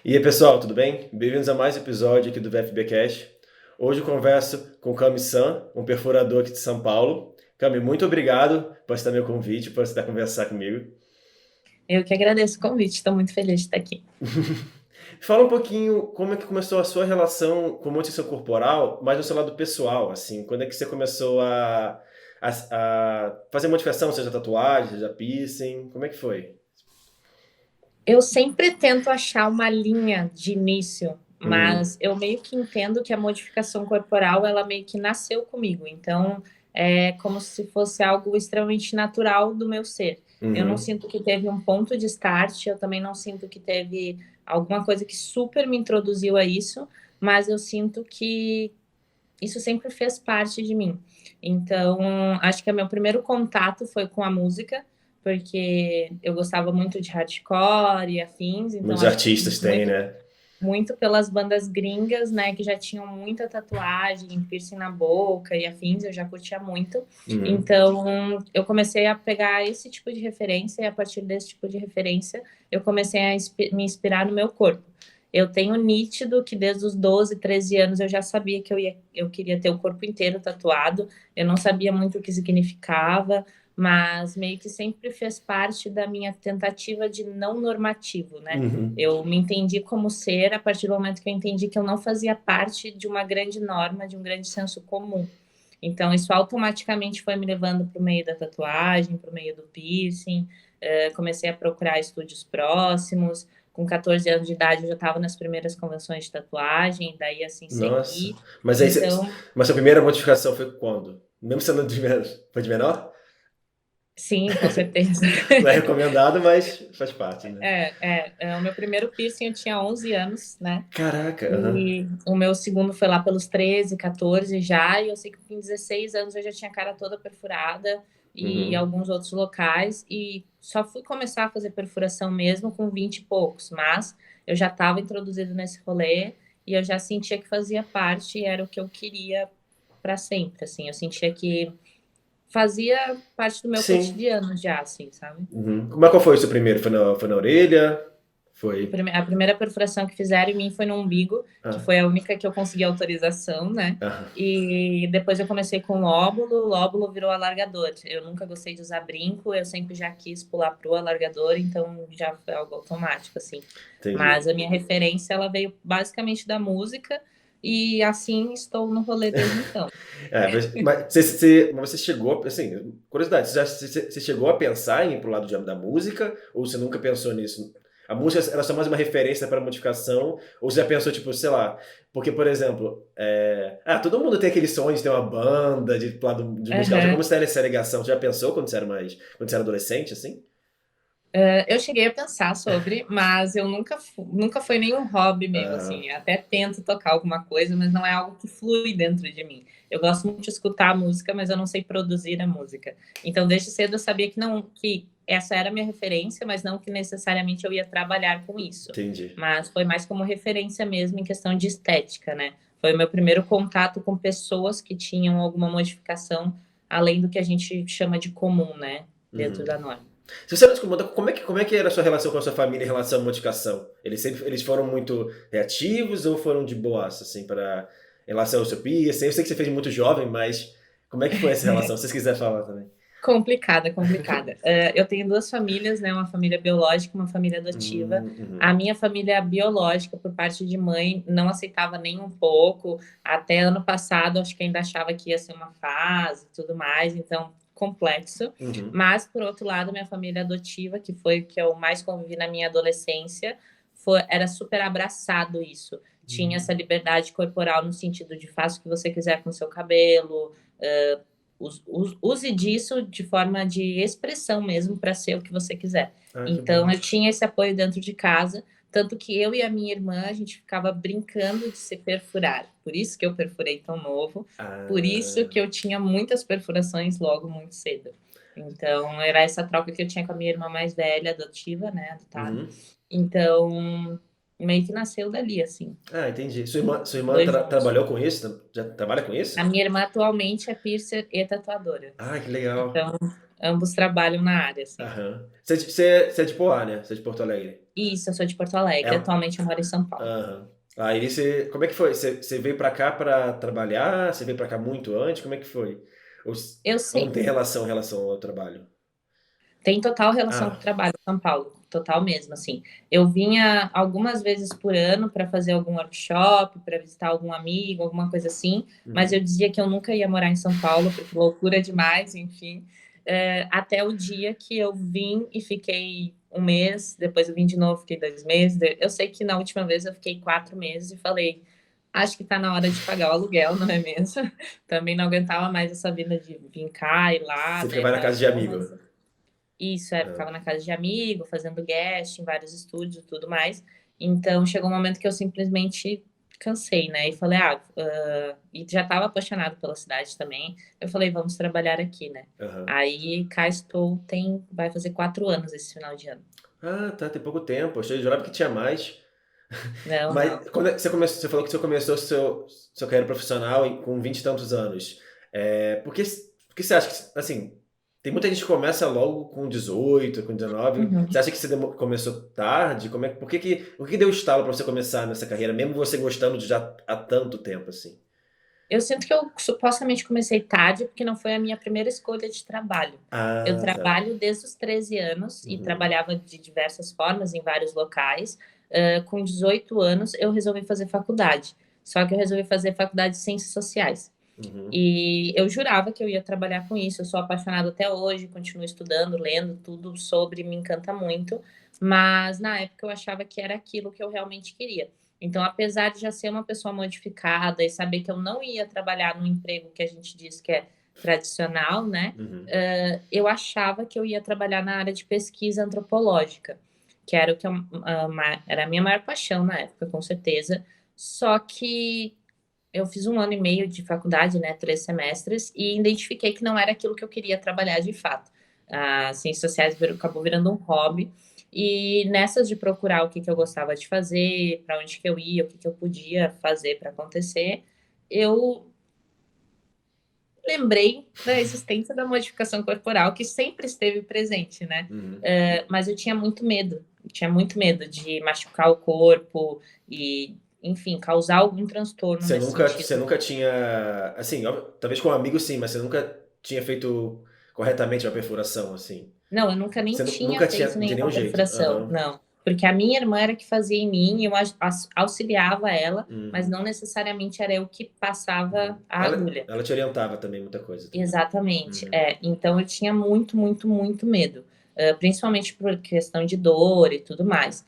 E aí, pessoal, tudo bem? Bem-vindos a mais um episódio aqui do VFB Cash. Hoje eu converso com o Cami San, um perfurador aqui de São Paulo. Cami, muito obrigado por aceitar meu convite, por aceitar conversar comigo. Eu que agradeço o convite, estou muito feliz de estar aqui. Fala um pouquinho como é que começou a sua relação com modificação corporal, mas no seu lado pessoal, assim. Quando é que você começou a fazer modificação, seja tatuagem, seja piercing? Como é que foi? Eu sempre tento achar uma linha de início, Hum, mas eu meio que entendo que a modificação corporal, ela meio que nasceu comigo. Então, é como se fosse algo extremamente natural do meu ser. Eu não uhum, sinto que teve um ponto de start, eu também não sinto que teve alguma coisa que super me introduziu a isso, mas eu sinto que isso sempre fez parte de mim. Então, acho que o meu primeiro contato foi com a música, porque eu gostava muito de hardcore e afins, então muitos acho que artistas têm, né? muito pelas bandas gringas, né, que já tinham muita tatuagem, piercing na boca e afins, eu já curtia muito. Uhum. Então, eu comecei a pegar esse tipo de referência e a partir desse tipo de referência, eu comecei a me inspirar no meu corpo. Eu tenho nítido que desde os 12, 13 anos eu já sabia que eu queria ter o corpo inteiro tatuado. Eu não sabia muito o que significava, mas meio que sempre fez parte da minha tentativa de não normativo, né? Uhum. Eu me entendi como ser a partir do momento que eu entendi que eu não fazia parte de uma grande norma, de um grande senso comum. Então, isso automaticamente foi me levando para o meio da tatuagem, para o meio do piercing. Comecei a procurar estúdios próximos. Com 14 anos de idade, eu já estava nas primeiras convenções de tatuagem, daí assim Nossa. segui. Mas aí, Então, mas sua primeira modificação foi quando? Mesmo sendo de menor, foi de menor? sim, com certeza. Não é recomendado, mas faz parte, né? O meu primeiro piercing eu tinha 11 anos, né? Caraca, aham. E o meu segundo foi lá pelos 13, 14 já, e eu sei que com 16 anos eu já tinha a cara toda perfurada e Uhum. alguns outros locais, e só fui começar a fazer perfuração mesmo com 20 e poucos, mas eu já estava introduzido nesse rolê e eu já sentia que fazia parte e era o que eu queria para sempre, assim, eu sentia que fazia parte do meu Sim. cotidiano já, assim, sabe? Uhum. Como é que foi o seu primeiro? Foi na orelha? Foi. A primeira perfuração que fizeram em mim foi no umbigo, que Ah, foi a única que eu consegui autorização, né? aham. E depois eu comecei com o lóbulo virou alargador. Eu nunca gostei de usar brinco, eu sempre já quis pular pro alargador, então já foi algo automático, assim. Entendi. Mas a minha referência, ela veio basicamente da música, e assim estou no rolê desde então. Mas você chegou, assim, curiosidade, você chegou a pensar em ir pro lado da música? Ou você nunca pensou nisso? A música era só mais uma referência para modificação? Ou você já pensou, tipo, sei lá, porque, por exemplo, todo mundo tem aquele sonho de ter uma banda, de ir pro lado de musical. Já como Aham. você era essa ligação? Você já pensou quando você era adolescente, assim? Eu cheguei a pensar sobre, mas eu nunca foi nenhum hobby meu, Aham, assim. Até tento tocar alguma coisa, mas não é algo que flui dentro de mim. Eu gosto muito de escutar a música, mas eu não sei produzir a música. Então, desde cedo eu sabia que essa era a minha referência, mas não que necessariamente eu ia trabalhar com isso. entendi. Mas foi mais como referência mesmo em questão de estética, né? Foi o meu primeiro contato com pessoas que tinham alguma modificação além do que a gente chama de comum, né? Dentro Uhum. da norma. Se você não desculpa, como é que era a sua relação com a sua família em relação à modificação? Eles foram muito reativos ou foram de boas, assim, em relação ao seu piercing? Eu sei que você fez muito jovem, mas como é que foi essa relação? Se vocês quiserem falar também. Complicada, complicada. Eu tenho duas famílias, né? Uma família biológica e uma família adotiva. A Uhum. minha família biológica, por parte de mãe, não aceitava nem um pouco. Até ano passado, acho que ainda achava que ia ser uma fase e tudo mais, então complexo. Uhum. Mas, por outro lado, minha família adotiva, que foi o que eu mais convivi na minha adolescência, era super abraçado isso. Tinha essa liberdade corporal no sentido de faça o que você quiser com o seu cabelo, use disso de forma de expressão mesmo para ser o que você quiser. Ah, que Então, bom. eu tinha esse apoio dentro de casa, tanto que eu e a minha irmã, a gente ficava brincando de se perfurar. Por isso que eu perfurei tão novo, por isso Ah, que eu tinha muitas perfurações logo muito cedo. Então, era essa troca que eu tinha com a minha irmã mais velha, adotiva, né, adotada. uhum. Então, meio que nasceu dali, assim, Ah, entendi. Sua irmã dois juntos. trabalhou com isso? Já trabalha com A isso? minha irmã atualmente é piercer e tatuadora. Ah, que Então, legal. ambos trabalham na área, assim. Aham. Você é de Poá, né? Você é de Porto Alegre. Isso, eu sou de Porto Alegre, É. atualmente eu moro em São Paulo. Aham. Aí você. Como é que foi? Você veio pra cá pra trabalhar? Você veio pra cá muito antes? Como é que foi? Ou, Eu ou não sei, tem relação ao trabalho? tem total relação com o Ah. trabalho em São Paulo, total mesmo, assim. Eu vinha algumas vezes por ano para fazer algum workshop, para visitar algum amigo, alguma coisa assim, mas eu Uhum. dizia que eu nunca ia morar em São Paulo, porque loucura demais, enfim. Até o dia que eu vim e fiquei um mês, depois eu vim de novo, fiquei 2 meses. Eu sei que na última vez eu fiquei 4 meses e falei, acho que está na hora de pagar o aluguel, não é mesmo? Também não aguentava mais essa vida de vir cá e lá, Você né? ficava na Aquela casa de zona. amigo. Isso, Ah. ficava na casa de amigo, fazendo guest em vários estúdios e tudo mais. Então, chegou um momento que eu simplesmente cansei, né? E falei, e já estava apaixonado pela cidade também. Eu falei, vamos trabalhar aqui, né? Aham. Aí cá estou, vai fazer 4 anos esse final de ano. Ah, tá, tem pouco tempo. Eu jurava que tinha mais. Não, não. Mas quando você começou, você falou que você começou seu carreira profissional com 20 e tantos anos. Por que você acha que, assim, tem muita gente que começa logo com 18, com 19. Você Uhum. acha que você começou tarde? Por que deu estalo para você começar nessa carreira, mesmo você gostando de já há tanto tempo, assim? Eu sinto que eu supostamente comecei tarde, porque não foi a minha primeira escolha de trabalho. Eu Ah, tá. trabalho desde os 13 anos e Uhum. trabalhava de diversas formas em vários locais. Com 18 anos, eu resolvi fazer faculdade. Só que eu resolvi fazer faculdade de Ciências Sociais. Uhum. E eu jurava que eu ia trabalhar com isso. Eu sou apaixonada até hoje, continuo estudando, lendo tudo sobre, me encanta muito. Mas na época eu achava que era aquilo que eu realmente queria. Então, apesar de já ser uma pessoa modificada e saber que eu não ia trabalhar no emprego que a gente diz que é tradicional, né? Uhum. Eu achava que eu ia trabalhar na área de pesquisa antropológica, que era o que era a minha maior paixão na época, com certeza. Só que eu fiz 1 ano e meio de faculdade, né, 3 semestres, e identifiquei que não era aquilo que eu queria trabalhar de fato. As ciências sociais acabou virando um hobby, e nessas de procurar o que, que eu gostava de fazer, para onde que eu ia, o que, que eu podia fazer para acontecer, eu lembrei da existência da modificação corporal, que sempre esteve presente, né? Uhum. Mas eu tinha muito medo de machucar o corpo e, enfim, causar algum transtorno nesse Você sentido. nunca tinha, assim, talvez com um amigo sim, mas você nunca tinha feito corretamente uma perfuração, assim. Não, eu nunca nem Você tinha nunca tinha, feito de nenhum nenhuma jeito. perfuração, Aham. não. Porque a minha irmã era que fazia em mim, e eu auxiliava ela, mas Uhum. não necessariamente era eu que passava Uhum. a Ela, agulha. ela te orientava também, muita coisa também. Exatamente. Uhum. Então eu tinha muito, muito, muito medo, principalmente por questão de dor e tudo mais.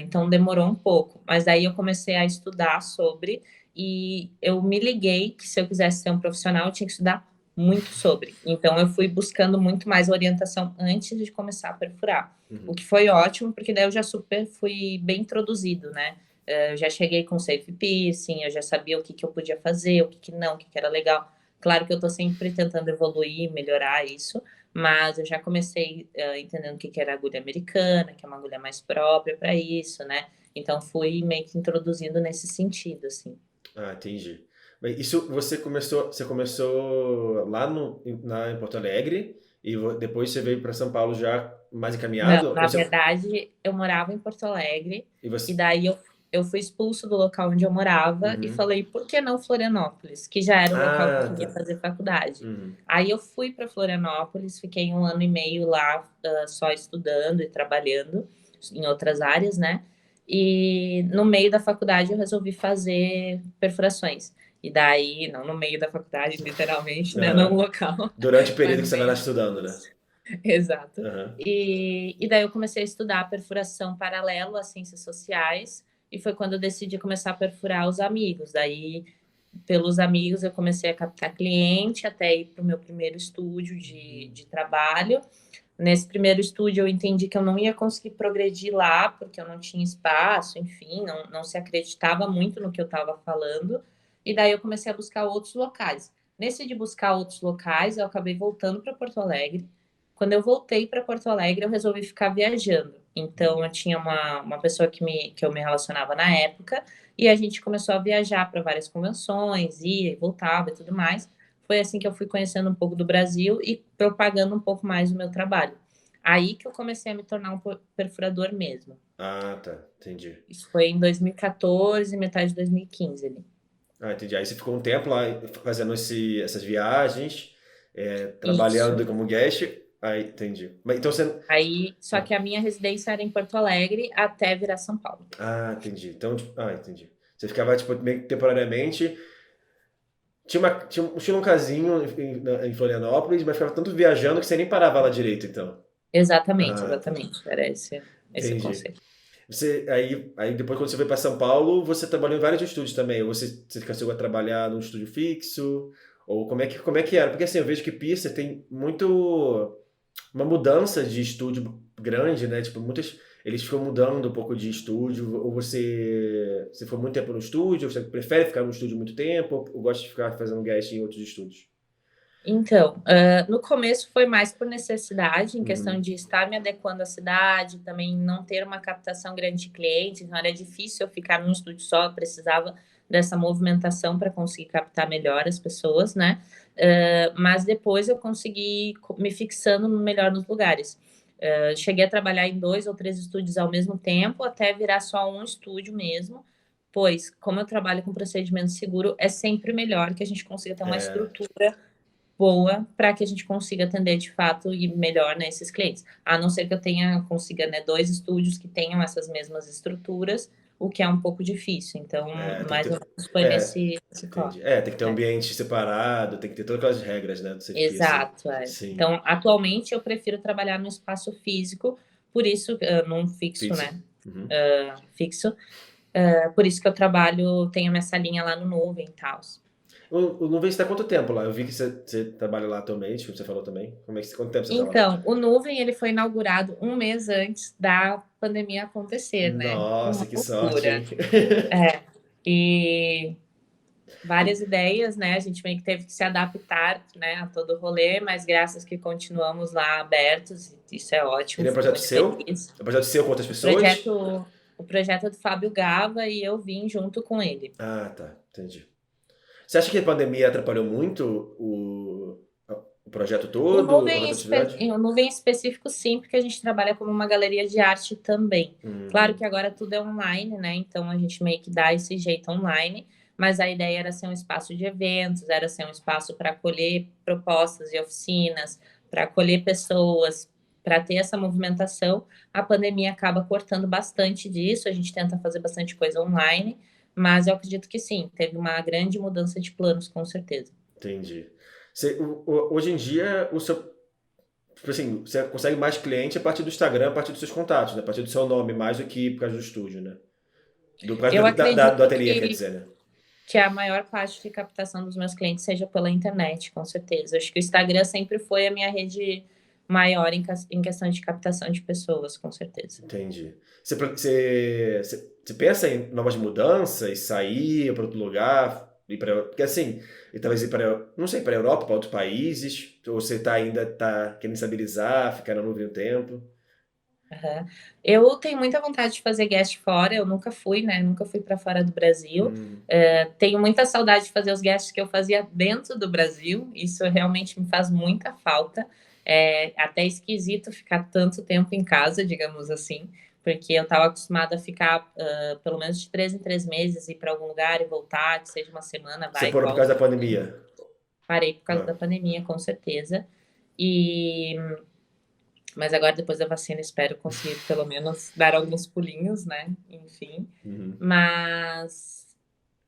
Então demorou um pouco, mas daí eu comecei a estudar sobre e eu me liguei que se eu quisesse ser um profissional, eu tinha que estudar muito sobre. Então eu fui buscando muito mais orientação antes de começar a perfurar, o Uhum. que foi ótimo, porque daí eu já super fui bem introduzido, né? Eu já cheguei com safe piercing, eu já sabia o que, que eu podia fazer, o que, que não, o que, que era legal. Claro que eu estou sempre tentando evoluir, melhorar isso, mas eu já comecei entendendo o que, que era agulha americana, que é uma agulha mais própria para isso, né? Então fui meio que introduzindo nesse sentido, assim. Ah, entendi. Mas isso você começou lá em Porto Alegre e depois você veio para São Paulo já mais Não, encaminhado? na verdade, eu morava em Porto Alegre E e você, daí eu fui expulso do local onde eu morava e uhum. falei, por que não Florianópolis, que já era o local que eu Ah, queria tá. fazer faculdade. Uhum. Aí eu fui para Florianópolis, fiquei 1 ano e meio lá, só estudando e trabalhando em outras áreas, né? E no meio da faculdade eu resolvi fazer perfurações. E daí, não no meio da faculdade, literalmente, né? Não no Aham. local, Durante o mas período no que você vai lá meio. estudando, né? Exato. Aham. E daí eu comecei a estudar a perfuração paralelo às ciências sociais, e foi quando eu decidi começar a perfurar os amigos. Daí, pelos amigos, eu comecei a captar cliente até ir para o meu primeiro estúdio de trabalho. Nesse primeiro estúdio, eu entendi que eu não ia conseguir progredir lá, porque eu não tinha espaço, enfim, não se acreditava muito no que eu estava falando. E daí eu comecei a buscar outros locais. Nesse de buscar outros locais, eu acabei voltando para Porto Alegre. Quando eu voltei para Porto Alegre, eu resolvi ficar viajando. Então, eu tinha uma pessoa que eu me relacionava na época, e a gente começou a viajar para várias convenções, ia e voltava e tudo mais. foi assim que eu fui conhecendo um pouco do Brasil e propagando um pouco mais o meu trabalho. Aí que eu comecei a me tornar um perfurador mesmo. Ah, tá. Entendi. Isso foi em 2014, metade de 2015 ali. Ah, entendi. Aí você ficou um tempo lá fazendo essas viagens, Isso. trabalhando como guest. Aí, entendi. Mas então você. Aí, só Ah, que a minha residência era em Porto Alegre até virar São Paulo. entendi. Então, entendi. Você ficava, tipo, meio que temporariamente. Tinha um casinho em Florianópolis, mas ficava tanto viajando que você nem parava lá direito, então. Exatamente, Ah, tá. exatamente. Era esse Entendi. conceito. Aí depois, quando você foi para São Paulo, você trabalhou em vários estúdios também. Ou você conseguiu trabalhar num estúdio fixo? Ou como é que era? Porque assim, eu vejo que Pixar tem muito uma mudança de estúdio grande, né? Tipo, eles ficam mudando um pouco de estúdio. Ou você foi muito tempo no estúdio, ou você prefere ficar no estúdio muito tempo, ou gosta de ficar fazendo guest em outros estúdios? Então, no começo foi mais por necessidade, em questão Uhum. de estar me adequando à cidade, também não ter uma captação grande de clientes, então era difícil eu ficar num estúdio só, eu precisava dessa movimentação para conseguir captar melhor as pessoas, né? Mas depois eu consegui me fixando melhor nos lugares. Cheguei a trabalhar em 2 ou 3 estúdios ao mesmo tempo, até virar só um estúdio mesmo, pois, como eu trabalho com procedimento seguro, é sempre melhor que a gente consiga ter uma É, estrutura boa para que a gente consiga atender de fato e melhor, né, esses clientes. A não ser que eu consiga, né, 2 estúdios que tenham essas mesmas estruturas, o que é um pouco difícil. Então, tem que mais ou ter. menos foi É, nesse corte. entendi. Tem que ter um ambiente separado, tem que ter todas aquelas regras, né, do serviço. Exato, é. Sim. Então, atualmente eu prefiro trabalhar no espaço físico, por isso, num fixo, Fixo. né, Uhum. fixo, por isso que eu trabalho, tenho a minha salinha lá no Nuvem e tal. O Nuvem está há quanto tempo lá? Eu vi que você trabalha lá atualmente, como você falou também. Quanto tempo você está lá? Então, o Nuvem ele foi inaugurado um mês antes da pandemia acontecer, né? Nossa, Uma que sorte, loucura. hein? É. E várias ideias, né? A gente meio que teve que se adaptar, né, a todo o rolê, mas graças que continuamos lá abertos, isso é ótimo, Ele é um fico projeto muito seu? feliz. É um projeto seu com outras O pessoas? projeto, o projeto é do Fábio Gava e eu vim junto com ele. Ah, tá. Entendi. Você acha que a pandemia atrapalhou muito o projeto todo, a rotatividade? O Nuvem específico, sim, porque a gente trabalha como uma galeria de arte também. Claro Uhum. que agora tudo é online, né? Então a gente meio que dá esse jeito online, mas a ideia era ser um espaço de eventos, era ser um espaço para acolher propostas e oficinas, para acolher pessoas, para ter essa movimentação. A pandemia acaba cortando bastante disso, a gente tenta fazer bastante coisa online, mas eu acredito que sim, teve uma grande mudança de planos, com certeza. Entendi. Hoje em dia, tipo assim, você consegue mais cliente a partir do Instagram, a partir dos seus contatos, né? A partir do seu nome, mais do que por causa do estúdio, né? Por causa Eu do acredito ateliê, quer dizer, né? que a maior parte de captação dos meus clientes seja pela internet, com certeza. Acho que o Instagram sempre foi a minha rede maior em questão de captação de pessoas, com certeza. Entendi. Você pensa em novas mudanças, sair para outro lugar, porque assim, e talvez ir para, não sei, para a Europa, para outros países, ou você ainda tá querendo estabilizar, ficar na nuvem um tempo? Uhum. Eu tenho muita vontade de fazer guest fora, eu nunca fui, né? Nunca fui para fora do Brasil. Tenho muita saudade de fazer os guests que eu fazia dentro do Brasil, isso realmente me faz muita falta. É até esquisito ficar tanto tempo em casa, digamos assim, porque eu estava acostumada a ficar pelo menos de 3 em 3 meses, ir para algum lugar e voltar, que seja uma semana, Você vai e parou por causa volta. da pandemia? Parei por causa Ah, da pandemia, com certeza. E mas agora, depois da vacina, espero conseguir pelo menos dar alguns pulinhos, né? Enfim. uhum, Mas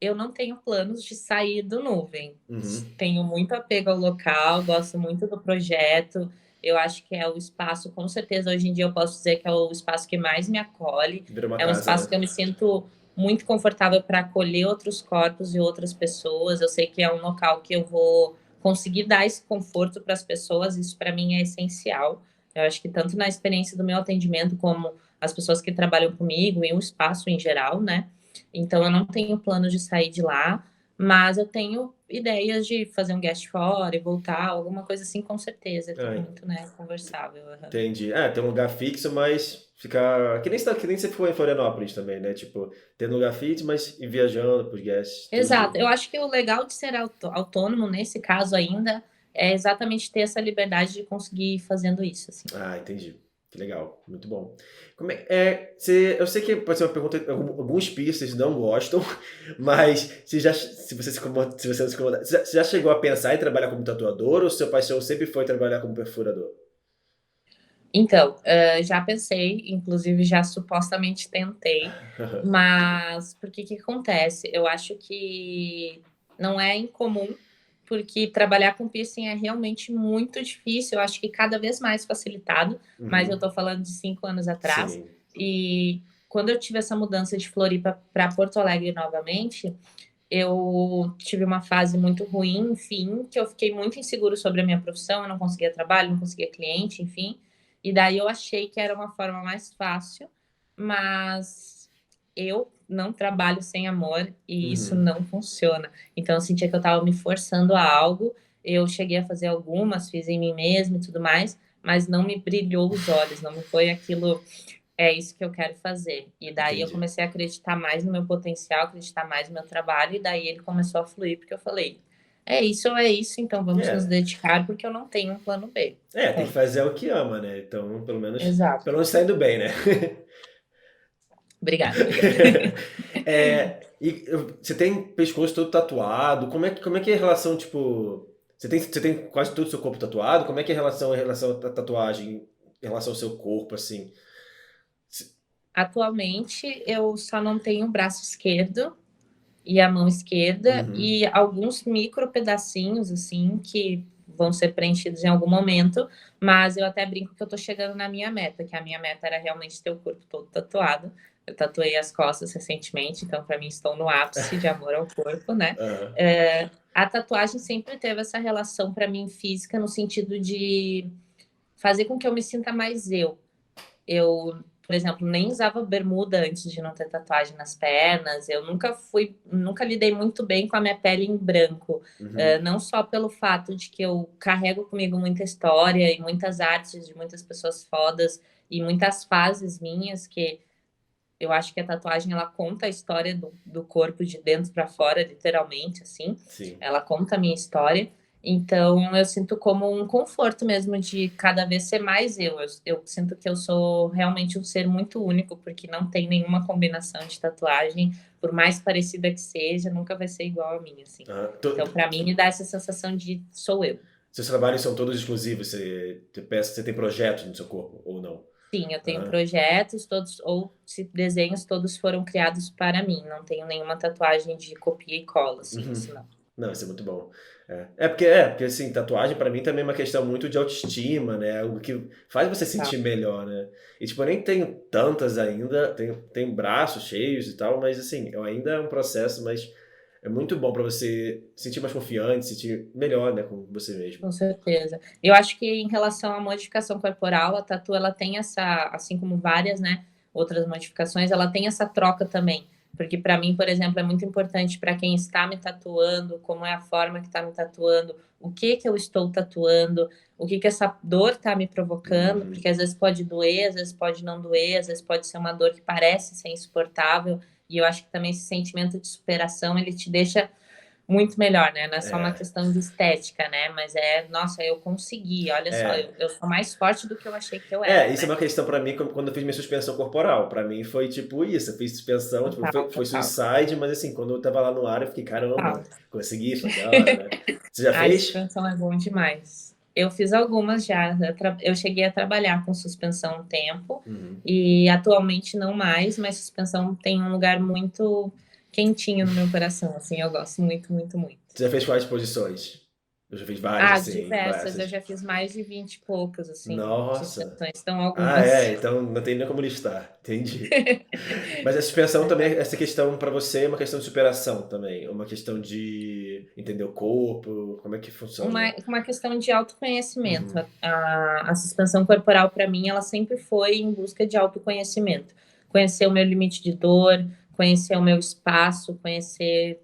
eu não tenho planos de sair do Nuvem. uhum. Tenho muito apego ao local, gosto muito do projeto. Eu acho que é o espaço, com certeza, hoje em dia eu posso dizer que é o espaço que mais me acolhe. Virou uma É um casa, espaço né? que eu me sinto muito confortável para acolher outros corpos e outras pessoas. Eu sei que é um local que eu vou conseguir dar esse conforto para as pessoas, isso para mim é essencial. Eu acho que tanto na experiência do meu atendimento, como as pessoas que trabalham comigo e o espaço em geral, né? Então, eu não tenho plano de sair de lá, Mas eu tenho ideias de fazer um guest fora e voltar, alguma coisa assim, com certeza. É tudo Ah, muito, né, conversável. entendi. Tem um lugar fixo, mas ficar. Que nem você ficou em Florianópolis também, né? Tipo, tendo um lugar fixo, mas ir viajando pros guests, Exato. tudo. Eu acho que o legal de ser autônomo, nesse caso ainda, é exatamente ter essa liberdade de conseguir ir fazendo isso, assim. Entendi. Que legal. Muito bom. Eu sei que pode ser uma pergunta que alguns piercings não gostam, mas se você se você não se incomoda, você já chegou a pensar em trabalhar como tatuador ou seu paixão sempre foi trabalhar como perfurador? Então, já pensei, inclusive já supostamente tentei, mas porque que acontece? Eu acho que não é incomum, porque trabalhar com piercing é realmente muito difícil. Eu acho que cada vez mais facilitado, mas eu Uhum. tô falando de 5 anos atrás. Sim. E quando eu tive essa mudança de Floripa para Porto Alegre novamente, eu tive uma fase muito ruim, enfim, que eu fiquei muito inseguro sobre a minha profissão, eu não conseguia trabalho, não conseguia cliente, enfim. E daí eu achei que era uma forma mais fácil, mas eu não trabalho sem amor e isso Uhum. não funciona. Então eu sentia que eu estava me forçando a algo. Eu cheguei a fazer algumas, fiz em mim mesma e tudo mais, mas não me brilhou os olhos, não me foi aquilo, é isso que eu quero fazer. E daí eu Entendi. comecei a acreditar mais no meu potencial, acreditar mais no meu trabalho, e daí ele começou a fluir, porque eu falei, é isso, então vamos nos É, dedicar, porque eu não tenho um plano B. tem que Ponto. fazer o que ama, né? Então, Exato. pelo menos tá indo bem, né? Obrigada. Você tem pescoço todo tatuado? Como é que é a relação, tipo. Você tem quase todo o seu corpo tatuado? Como é que é em relação à tatuagem, em relação ao seu corpo, assim? Se- Atualmente, eu só não tenho o braço esquerdo e a mão esquerda Uhum, e alguns micro pedacinhos, assim, que vão ser preenchidos em algum momento, mas eu até brinco que eu tô chegando na minha meta, que a minha meta era realmente ter o corpo todo tatuado. Eu tatuei as costas recentemente, então para mim estou no ápice de amor ao corpo, né? aham, A tatuagem sempre teve essa relação para mim física no sentido de fazer com que eu me sinta mais eu. Eu, por exemplo, nem usava bermuda antes de não ter tatuagem nas pernas. Eu nunca lidei muito bem com a minha pele em branco. uhum. Não só pelo fato de que eu carrego comigo muita história e muitas artes de muitas pessoas fodas e muitas fases minhas que eu acho que a tatuagem ela conta a história do corpo de dentro para fora, literalmente, assim. Sim. Ela conta a minha história. Então, eu sinto como um conforto mesmo de cada vez ser mais eu. Eu sinto que eu sou realmente um ser muito único, porque não tem nenhuma combinação de tatuagem, por mais parecida que seja, nunca vai ser igual a minha, assim. Aham. Então, para mim, me dá essa sensação de sou eu. Seus trabalhos são todos exclusivos? Você tem projetos no seu corpo, ou não? Sim, eu tenho Aham. projetos, todos, ou se desenhos, todos foram criados para mim. Não tenho nenhuma tatuagem de copia e cola, assim, Uhum. isso não. Não, isso é muito bom. Porque assim, tatuagem pra mim também é uma questão muito de autoestima, né? Algo que faz você Tá. sentir melhor, né? E tipo, eu nem tenho tantas ainda, tenho braços cheios e tal, mas assim, eu ainda é um processo, mas é muito bom pra você se sentir mais confiante, se sentir melhor, né, com você mesmo. Com certeza. Eu acho que em relação à modificação corporal, a tatu ela tem essa, assim como várias, né, outras modificações, ela tem essa troca também. Porque para mim, por exemplo, é muito importante para quem está me tatuando, como é a forma que está me tatuando, o que que eu estou tatuando, o que que essa dor está me provocando, Uhum. porque às vezes pode doer, às vezes pode não doer, às vezes pode ser uma dor que parece ser insuportável, e eu acho que também esse sentimento de superação, ele te deixa muito melhor, né? Não é só uma É, questão de estética, né? Mas é, nossa, eu consegui, olha só, é, eu sou mais forte do que eu achei que eu era, isso é né? uma questão pra mim quando eu fiz minha suspensão corporal. Pra mim foi tipo isso, eu fiz suspensão, tipo, Total, foi total, suicide, mas assim, quando eu tava lá no ar, eu fiquei, caramba, total. consegui, foi da hora, né? Você já Ai, fez? suspensão é bom demais. Eu fiz algumas já, eu cheguei a trabalhar com suspensão um tempo Uhum. e atualmente não mais, mas suspensão tem um lugar muito quentinho no meu coração, assim, eu gosto muito, muito, muito. Você já fez quais posições? Eu já fiz várias, Ah, assim, diversas, eu diversas. já fiz mais de 20 e poucas, assim, Nossa! suspensões, então algumas. Então não tem nem como listar, entendi. Mas a suspensão também, essa questão pra você é uma questão de superação também, uma questão de entender o corpo, como é que funciona? Uma questão de autoconhecimento. Uhum. A suspensão corporal, para mim, ela sempre foi em busca de autoconhecimento. Conhecer o meu limite de dor, conhecer o meu espaço, conhecer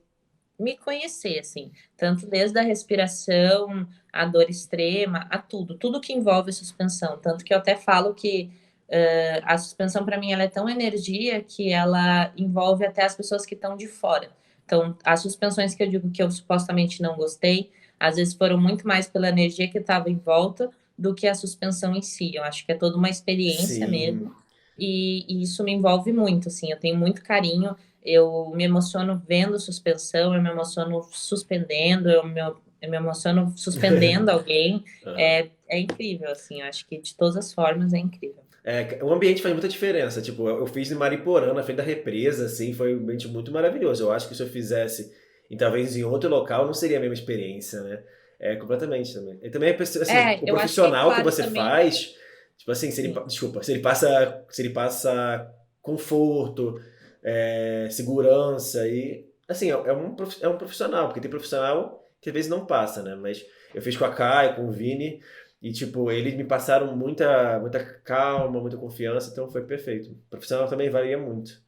me conhecer, assim, tanto desde a respiração, a dor extrema, a tudo, tudo que envolve suspensão. Tanto que eu até falo que a suspensão, para mim, ela é tão energia que ela envolve até as pessoas que estão de fora. Então, as suspensões que eu digo que eu supostamente não gostei, às vezes foram muito mais pela energia que estava em volta do que a suspensão em si. Eu acho que é toda uma experiência mesmo. Sim, E isso me envolve muito, assim, eu tenho muito carinho, eu me emociono vendo suspensão, eu me emociono suspendendo, eu me emociono suspendendo alguém, aham. é incrível, assim, eu acho que de todas as formas é incrível. O ambiente faz muita diferença. Tipo, eu fiz em Mariporã, na frente da represa, assim, foi um ambiente muito maravilhoso. Eu acho que se eu fizesse, talvez em outro local, não seria a mesma experiência, né? É, completamente também. E também, assim, o Eu acho que é profissional que claro você também, faz, tipo assim, sim, desculpa, se ele passa conforto, segurança e, assim, é um profissional, porque tem profissional que às vezes não passa, né? Mas eu fiz com a Kai, com o Vini, e, tipo, eles me passaram muita, muita calma, muita confiança, então foi perfeito. O profissional também varia muito.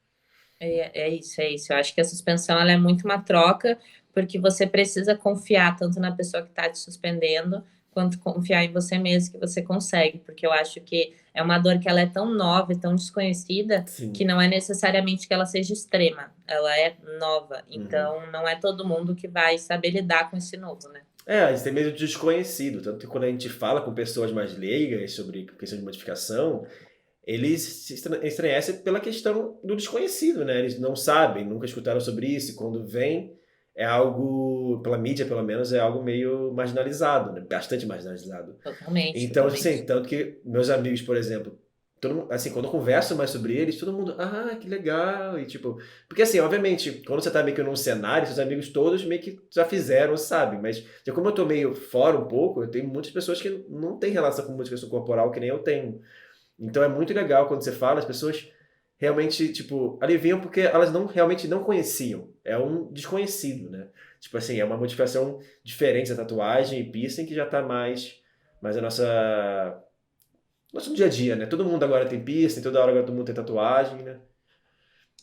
é isso, eu acho que a suspensão ela é muito uma troca, porque você precisa confiar tanto na pessoa que está te suspendendo, quanto confiar em você mesmo que você consegue, porque eu acho que é uma dor que ela é tão nova e tão desconhecida que Sim. não é necessariamente que ela seja extrema, ela é nova, Uhum. então não é todo mundo que vai saber lidar com esse novo, né? A gente tem medo de desconhecido, tanto que quando a gente fala com pessoas mais leigas sobre questão de modificação, eles se estranhecem pela questão do desconhecido, né? Eles não sabem, nunca escutaram sobre isso, e quando vem é algo, pela mídia pelo menos, é algo meio marginalizado, né? Bastante marginalizado. Totalmente, Então, assim, totalmente. tanto que meus amigos, por exemplo, todo mundo, assim, quando eu converso mais sobre eles, todo mundo, que legal, e tipo, porque assim, obviamente, quando você tá meio que num cenário, seus amigos todos meio que já fizeram, sabe? Mas, já como eu tô meio fora um pouco, eu tenho muitas pessoas que não têm relação com modificação corporal que nem eu tenho. Então é muito legal quando você fala, as pessoas realmente, tipo, aliviam porque elas realmente não conheciam. É um desconhecido, né? Tipo assim, é uma modificação diferente da tatuagem e piercing que já tá mais a nosso dia a dia, né? Todo mundo agora tem piercing, toda hora agora todo mundo tem tatuagem, né?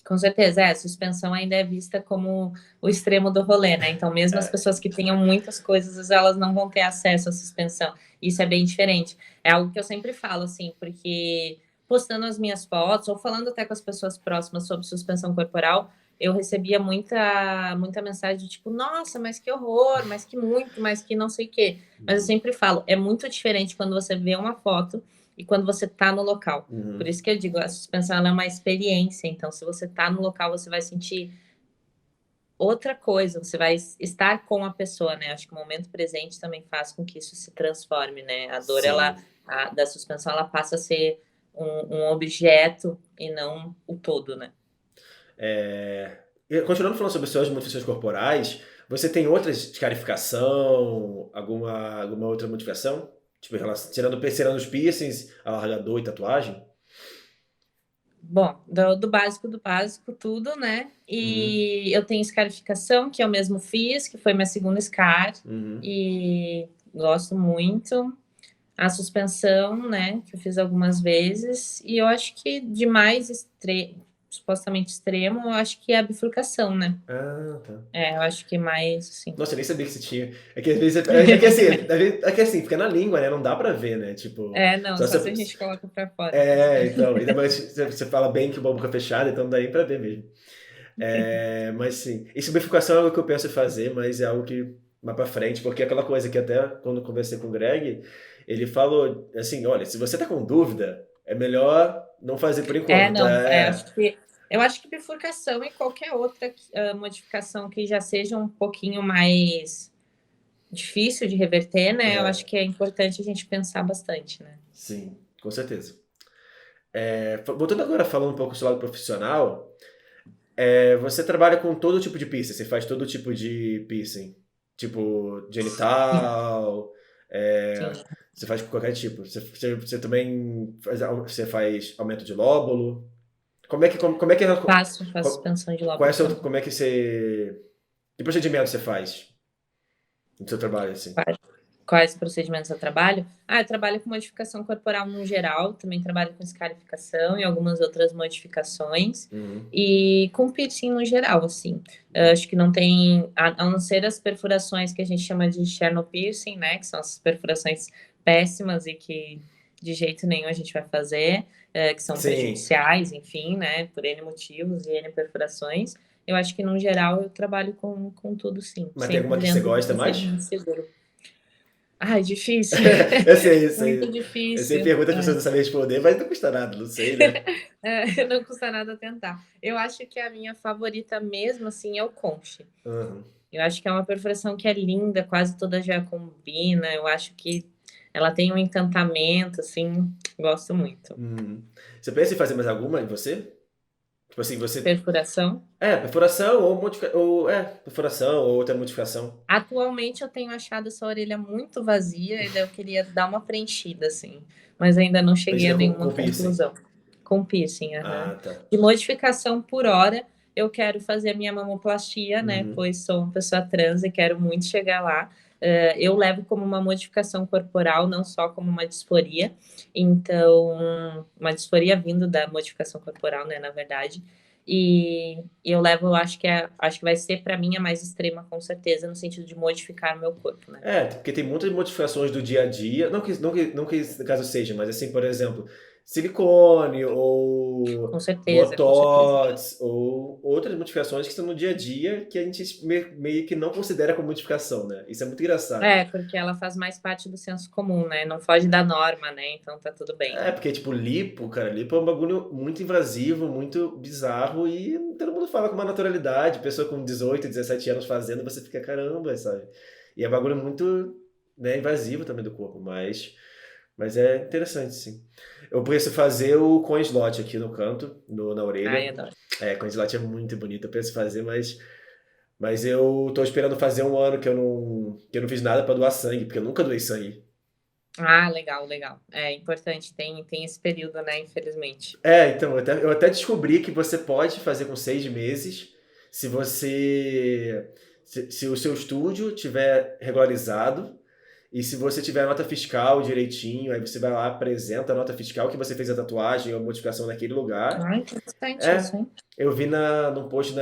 Com certeza, a suspensão ainda é vista como o extremo do rolê, né? Então, mesmo as É, pessoas que tenham muitas coisas, elas não vão ter acesso à suspensão. Isso é bem diferente. É algo que eu sempre falo, assim, porque postando as minhas fotos, ou falando até com as pessoas próximas sobre suspensão corporal, eu recebia muita mensagem de tipo, nossa, mas que horror, mas que muito, mas que não sei o quê. Mas eu uhum, sempre falo, é muito diferente quando você vê uma foto e quando você está no local. Por uhum, isso que eu digo, a suspensão ela é uma experiência. Então, se você está no local, você vai sentir outra coisa, você vai estar com a pessoa, né? Acho que o momento presente também faz com que isso se transforme, né? A dor, sim. da suspensão, ela passa a ser um objeto e não o todo, né? E continuando falando sobre suas modificações corporais, você tem outras de escarificação, alguma outra modificação? Tipo, tirando os piercings, alargador e tatuagem? Bom, do básico, tudo, né? Uhum, E eu tenho escarificação, que eu mesmo fiz, que foi minha segunda scar, uhum. e gosto muito. A suspensão, né, que eu fiz algumas vezes, e eu acho que de mais supostamente extremo, eu acho que é a bifurcação, né? Tá. Eu acho que mais, assim. Nossa, eu nem sabia que você tinha. É que às vezes. É que assim, fica na língua, né? Não dá pra ver, né? Tipo. Não, Só só se a você, gente coloca pra fora mesmo. então. Ainda mais você fala bem que o boca fechado, então não dá nem pra ver mesmo. Mas sim. Isso, bifurcação é algo que eu penso em fazer, mas é algo que mais pra frente, porque é aquela coisa que até quando eu conversei com o Greg, ele falou assim: olha, se você tá com dúvida, é melhor não fazer por enquanto. Não, eu acho que bifurcação e qualquer outra modificação que já seja um pouquinho mais difícil de reverter, né? Eu acho que é importante a gente pensar bastante, né? Sim, com certeza. Voltando agora falando um pouco do seu lado profissional, você trabalha com todo tipo de piercing, você faz todo tipo de piercing, tipo Sim, genital, sim. você faz qualquer tipo. Você também você faz aumento de lóbulo. Como é que Faço qual, suspensão de qual é lóbulo o seu, também. como é que você, que procedimento você faz no seu trabalho assim? Quais procedimentos eu trabalho? Eu trabalho com modificação corporal no geral, também trabalho com escarificação e algumas outras modificações, Uhum. e com piercing no geral, assim. Eu acho que não tem, a não ser as perfurações que a gente chama de sternopiercing, né, que são as perfurações péssimas e que de jeito nenhum a gente vai fazer, que são Sim. prejudiciais, enfim, né, por N motivos e N perfurações. Eu acho que, no geral, eu trabalho com tudo, sim, Mas tem alguma sempre que você dentro do gosta mais? procedimento seguro. Ai, difícil. Eu sei, eu Muito sei. Eu sempre difícil. pergunto, as pessoas não sabem responder, mas não custa nada, não sei, né? Não custa nada tentar. Eu acho que a minha favorita mesmo, assim, é o conche. Uhum. Eu acho que é uma perfuração que é linda, quase toda já combina. Eu acho que ela tem um encantamento, assim, gosto muito. Uhum. Você pensa em fazer mais alguma em você? Tipo assim, você. Perfuração. Perfuração ou modificação. Perfuração ou outra modificação. Atualmente eu tenho achado essa orelha muito vazia e daí eu queria dar uma preenchida, assim. Mas ainda não cheguei Preenchida a com nenhuma piercing. conclusão. Com piercing, aham. Ah, tá. De modificação por hora, eu quero fazer a minha mamoplastia, né? Uhum. Pois sou uma pessoa trans e quero muito chegar lá. Eu levo como uma modificação corporal, não só como uma disforia. Então, uma disforia vindo da modificação corporal, né? Na verdade. E eu levo, eu acho que vai ser para mim a mais extrema, com certeza, no sentido de modificar o meu corpo, né? Porque tem muitas modificações do dia a dia, não que esse caso seja, mas assim, por exemplo, silicone ou Com certeza, com certeza. botox ou outras modificações que estão no dia a dia que a gente meio que não considera como modificação, né? Isso é muito engraçado. Porque ela faz mais parte do senso comum, né? Não foge da norma, né? Então tá tudo bem. Porque tipo, lipo, cara, lipo é um bagulho muito invasivo, muito bizarro e todo mundo fala com uma naturalidade, pessoa com 18, 17 anos fazendo, você fica caramba, sabe? E é um bagulho muito, né, invasivo também do corpo, mas é interessante, sim. Eu penso fazer o coin slot aqui no canto, na Ai, orelha. adoro. Coin slot é muito bonito, eu penso em fazer, mas eu tô esperando fazer um ano que eu não fiz nada pra doar sangue, porque eu nunca doei sangue. Legal, legal. É importante, tem esse período, né? Infelizmente. Então, eu até descobri que você pode fazer com 6 meses se você. Se o seu estúdio tiver regularizado e se você tiver a nota fiscal direitinho, aí você vai lá, apresenta a nota fiscal que você fez a tatuagem ou a modificação naquele lugar. Interessante É, isso, hein? eu vi no post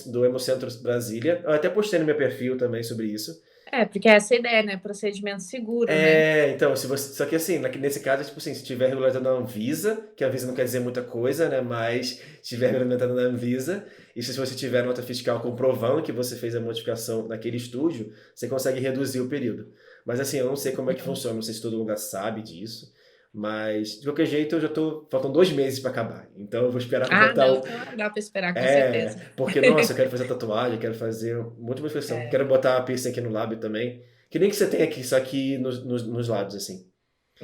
do Hemocentro Brasília, eu até postei no meu perfil também sobre isso. Porque essa é a ideia, né? Procedimento seguro, né? Então, se você, só que assim, nesse caso, tipo assim, se tiver regularizado na Anvisa, que a Anvisa não quer dizer muita coisa, né, mas se tiver regulamentado na Anvisa, e se você tiver nota fiscal comprovando que você fez a modificação naquele estúdio, você consegue reduzir o período. Mas assim, eu não sei como é que funciona, não sei se todo lugar sabe disso, mas de qualquer jeito faltam 2 meses para acabar, então eu vou esperar completar Não, o... então dá para esperar, com certeza. Porque, nossa, eu quero fazer tatuagem, eu quero fazer um monte de modificação, quero botar uma piercing aqui no lábio também, que nem que você tem aqui, só aqui nos lábios, assim.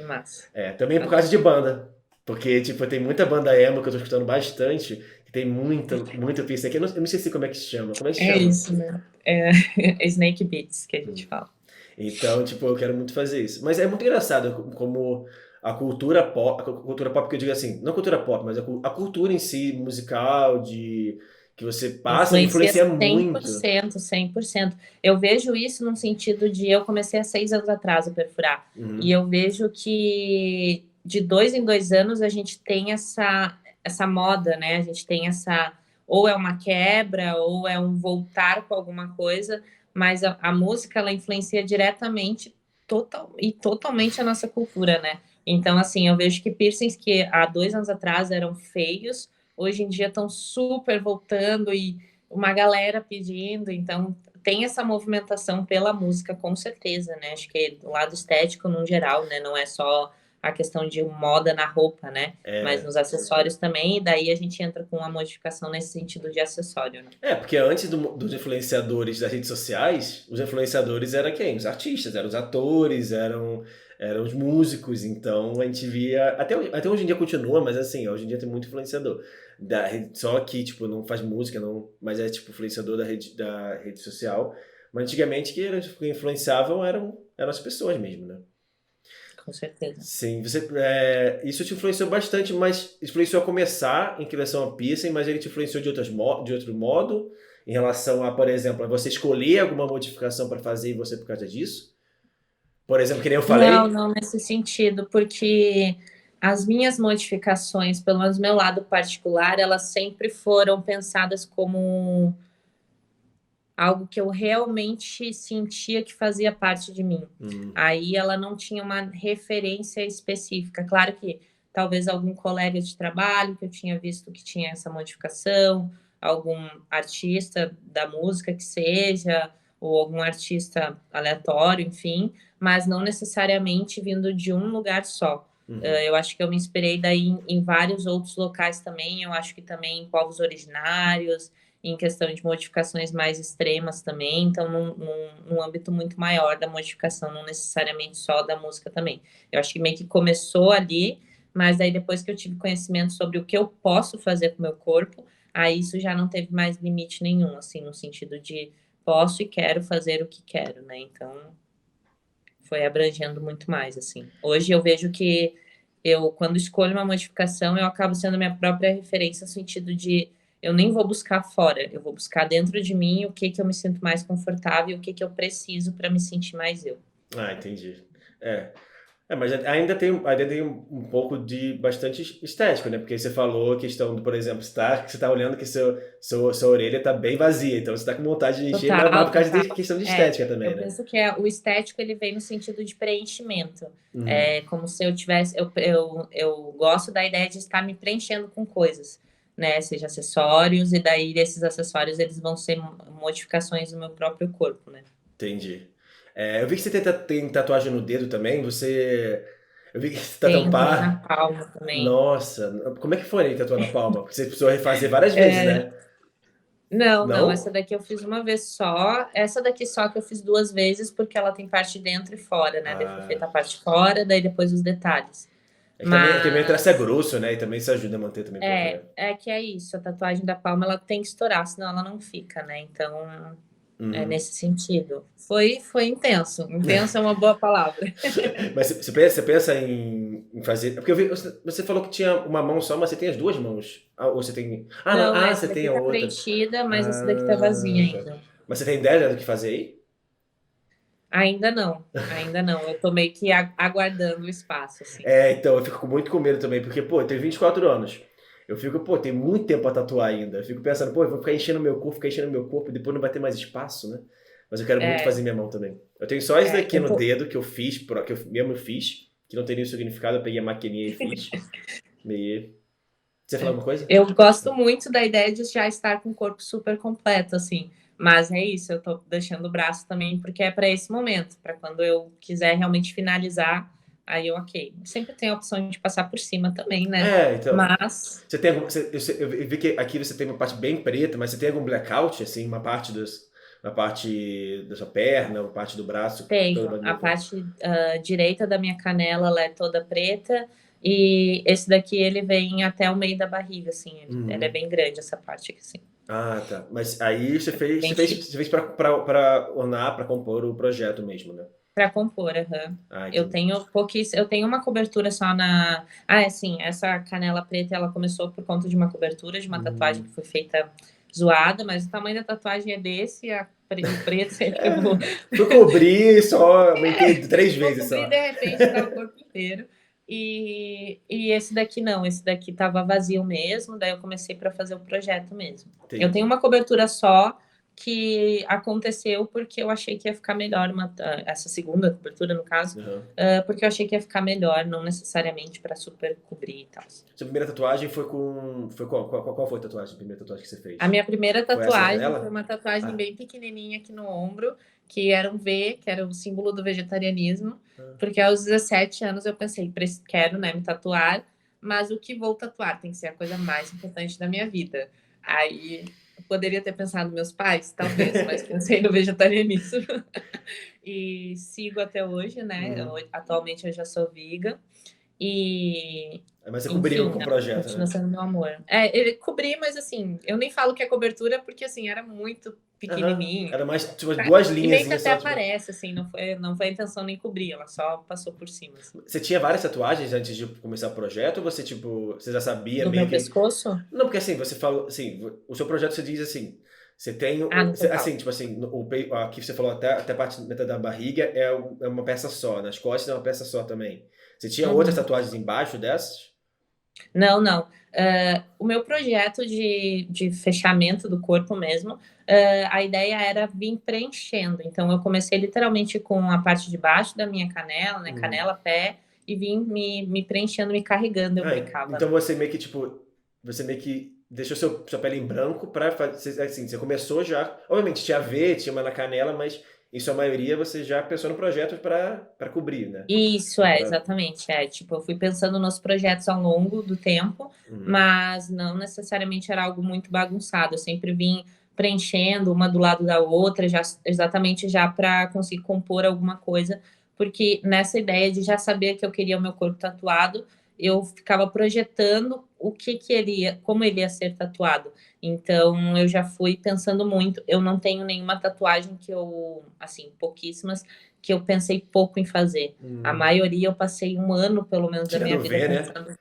Massa. Também por causa de banda. Porque, tipo, tem muita banda emo que eu tô escutando bastante, que tem muito piercing aqui. Eu não sei como é que se chama. Como é que se É chama? isso, né? Snake Beats, que a gente fala. Então, tipo, eu quero muito fazer isso. Mas é muito engraçado como a cultura pop que eu digo assim, não a cultura pop, mas a cultura em si, musical, que você passa, Influencia influencia cem por muito. cento, 100%. Eu vejo isso no sentido de eu comecei há 6 anos atrás a perfurar. E Uhum. eu vejo que de 2 em 2 anos a gente tem essa moda, né? A gente tem essa. Ou é uma quebra, ou é um voltar com alguma coisa, mas a música ela influencia diretamente totalmente a nossa cultura, né? Então, assim, eu vejo que piercings que há 2 anos atrás eram feios hoje em dia estão super voltando e uma galera pedindo, então tem essa movimentação pela música, com certeza, né? Acho que do lado estético, no geral, né? Não é só a questão de moda na roupa, né? Mas nos acessórios também, e daí a gente entra com uma modificação nesse sentido de acessório, né? Porque antes dos influenciadores das redes sociais, os influenciadores eram quem? Os artistas, eram os atores, eram os músicos. Então a gente via. Até hoje em dia continua, mas assim, hoje em dia tem muito influenciador. Só que, tipo, não faz música, não, mas é tipo influenciador da rede social. Mas antigamente que influenciavam eram as pessoas mesmo, né? Com certeza. Sim, isso te influenciou bastante, mas influenciou a começar em relação a piercing, mas ele te influenciou de outro modo, em relação a, por exemplo, a você escolher alguma modificação para fazer e você por causa disso? Por exemplo, que nem eu Não, falei. não nesse sentido, porque as minhas modificações, pelo menos meu lado particular, elas sempre foram pensadas como algo que eu realmente sentia que fazia parte de mim. Aí ela não tinha uma referência específica. Claro que talvez algum colega de trabalho que eu tinha visto que tinha essa modificação, algum artista da música que seja, ou algum artista aleatório, enfim, mas não necessariamente vindo de um lugar só. Eu acho que eu me inspirei daí em vários outros locais também. Eu acho que também em povos originários, em questão de modificações mais extremas também, então num âmbito muito maior da modificação, não necessariamente só da música também. Eu acho que meio que começou ali, mas aí depois que eu tive conhecimento sobre o que eu posso fazer com o meu corpo, aí isso já não teve mais limite nenhum, assim, no sentido de posso e quero fazer o que quero, né? Então foi abrangendo muito mais, assim. Hoje eu vejo que eu, quando escolho uma modificação, eu acabo sendo minha própria referência no sentido de eu nem vou buscar fora, eu vou buscar dentro de mim o que que eu me sinto mais confortável, o que que eu preciso para me sentir mais eu. Ah, entendi. É. Mas ainda tem um pouco de bastante estético, né? Porque você falou a questão do, por exemplo, você tá olhando que sua orelha tá bem vazia, então você tá com vontade de encher, mas Total, por causa total. de questão de É, estética também, eu né? penso que o estético ele vem no sentido de preenchimento. Uhum. É como se eu tivesse. Eu gosto da ideia de estar me preenchendo com coisas, né? Seja acessórios, e daí esses acessórios eles vão ser modificações do meu próprio corpo, né? Entendi. Eu vi que você tem tatuagem no dedo também, Eu vi que você tá Tenho na tampar. palma também. Nossa, como é que foi aí tatuar na palma? Porque você precisou refazer várias vezes, É, né? não, não, essa Não? daqui eu fiz uma vez só. Essa daqui só que eu fiz duas vezes, porque ela tem parte dentro e fora, né? Daí foi Ah, feita a parte fora, daí depois os detalhes. é que também o traço é Mas grosso, né? E também isso ajuda a manter também um pouco, né? é que é isso, a tatuagem da palma ela tem que estourar, senão ela não fica, né? Então, é Uhum. nesse sentido. Foi intenso. Intenso é uma boa palavra. Mas você pensa em fazer. Porque eu vi, você falou que tinha uma mão só, mas você tem as duas mãos. Ou você tem. Ah, não. Não, Ah, essa você tem daqui a tá outra. preenchida, mas essa daqui tá vazia Ah, tá. ainda. Mas você tem ideia do que fazer aí? Ainda não, ainda não. Eu tô meio que aguardando o espaço, assim. Então, eu fico muito com medo também, porque, pô, eu tenho 24 anos. Eu fico, pô, tem muito tempo pra tatuar ainda. Eu fico pensando, pô, eu vou ficar enchendo meu corpo, e depois não vai ter mais espaço, né? Mas eu quero muito É, fazer minha mão também. Eu tenho só esse daqui eu no tô, dedo que eu fiz, que eu mesmo fiz, que não tem nenhum significado, eu peguei a maquininha e fiz. E... Você falou alguma coisa? eu gosto muito da ideia de já estar com o corpo super completo, assim. Mas é isso, eu tô deixando o braço também, porque é para esse momento, para quando eu quiser realmente finalizar, aí eu, ok. Sempre tem a opção de passar por cima também, né? Então. Mas Você tem algum, eu vi que aqui você tem uma parte bem preta, mas você tem algum blackout, assim, uma parte da sua perna, uma parte do braço, tenho toda a branca? parte direita da minha canela, ela é toda preta, e esse daqui ele vem até o meio da barriga, assim, ela é Uhum. bem grande, essa parte aqui, assim, Ah, tá. Mas aí você fez, bem você fez, chique. você fez pra ornar, pra compor o projeto mesmo, né? Para compor, aham. Ah, Eu entendi. tenho pouquíssimo, eu tenho uma cobertura só na. Ah, é assim, essa canela preta ela começou por conta de uma cobertura de uma tatuagem que Hum. foi feita zoada, mas o tamanho da tatuagem é desse, o preto sempre eu vou, Fui cobrir, só aumentei 3 vou vezes cobrir só. de repente tá o corpo inteiro. E esse daqui não, esse daqui tava vazio mesmo, daí eu comecei para fazer o projeto mesmo. Eu tenho Entendi. uma cobertura só que aconteceu porque eu achei que ia ficar melhor, essa segunda cobertura, no caso, Aham. porque eu achei que ia ficar melhor, não necessariamente para super cobrir e tal. Sua primeira tatuagem foi com. Foi qual foi a tatuagem, a primeira tatuagem que você A fez? minha primeira Foi essa na tatuagem foi canela? uma tatuagem Ah. bem pequenininha aqui no ombro, que era um V, que era o símbolo do vegetarianismo, Ah. porque aos 17 anos eu pensei, quero, né, me tatuar, mas o que vou tatuar tem que ser a coisa mais importante da minha vida. Aí eu poderia ter pensado nos meus pais, talvez, mas pensei no vegetarianismo. E sigo até hoje, né? Uhum. Atualmente eu já sou vegan. E, Mas você cobriu enfim, com o né, projeto, continua né? sendo meu amor. Ele cobri, mas assim, eu nem falo que é cobertura porque assim, era muito Aham. pequenininho. Era mais, tipo, duas E meio que linhazinhas até só, tipo. aparece, assim, não foi a intenção nem cobrir, ela só passou por cima, assim. Você tinha várias tatuagens antes de começar o projeto ou você, tipo, você já sabia No meio meu que. pescoço? Não, porque assim, você falou, assim, o seu projeto você diz assim, Você tem, Ah, no assim, total. tipo assim, aqui você falou até a parte metade da barriga é uma peça só, nas costas é uma peça só também. Você tinha outras Uhum. tatuagens embaixo dessas? Não, não. O meu projeto de fechamento do corpo mesmo, a ideia era vir preenchendo. Então, eu comecei literalmente com a parte de baixo da minha canela, né? Uhum. Canela, pé, e vim me preenchendo, me carregando, eu Ah, brincava, então né? você meio que, tipo, você meio que deixou sua pele em branco pra fazer, assim, você começou já, obviamente tinha V, tinha uma na canela, mas em sua maioria você já pensou no projeto pra cobrir, né? Isso Não é, pra... exatamente. Tipo, eu fui pensando nos projetos ao longo do tempo, Uhum. mas não necessariamente era algo muito bagunçado. Eu sempre vim preenchendo uma do lado da outra, já, exatamente já para conseguir compor alguma coisa, porque nessa ideia de já saber que eu queria o meu corpo tatuado, eu ficava projetando o que ele ia, como ele ia ser tatuado. Então eu já fui pensando muito. Eu não tenho nenhuma tatuagem que eu, assim, pouquíssimas que eu pensei pouco em fazer. A Hum. maioria eu passei um ano, pelo menos, da Tirando minha o vida V, né? pensando.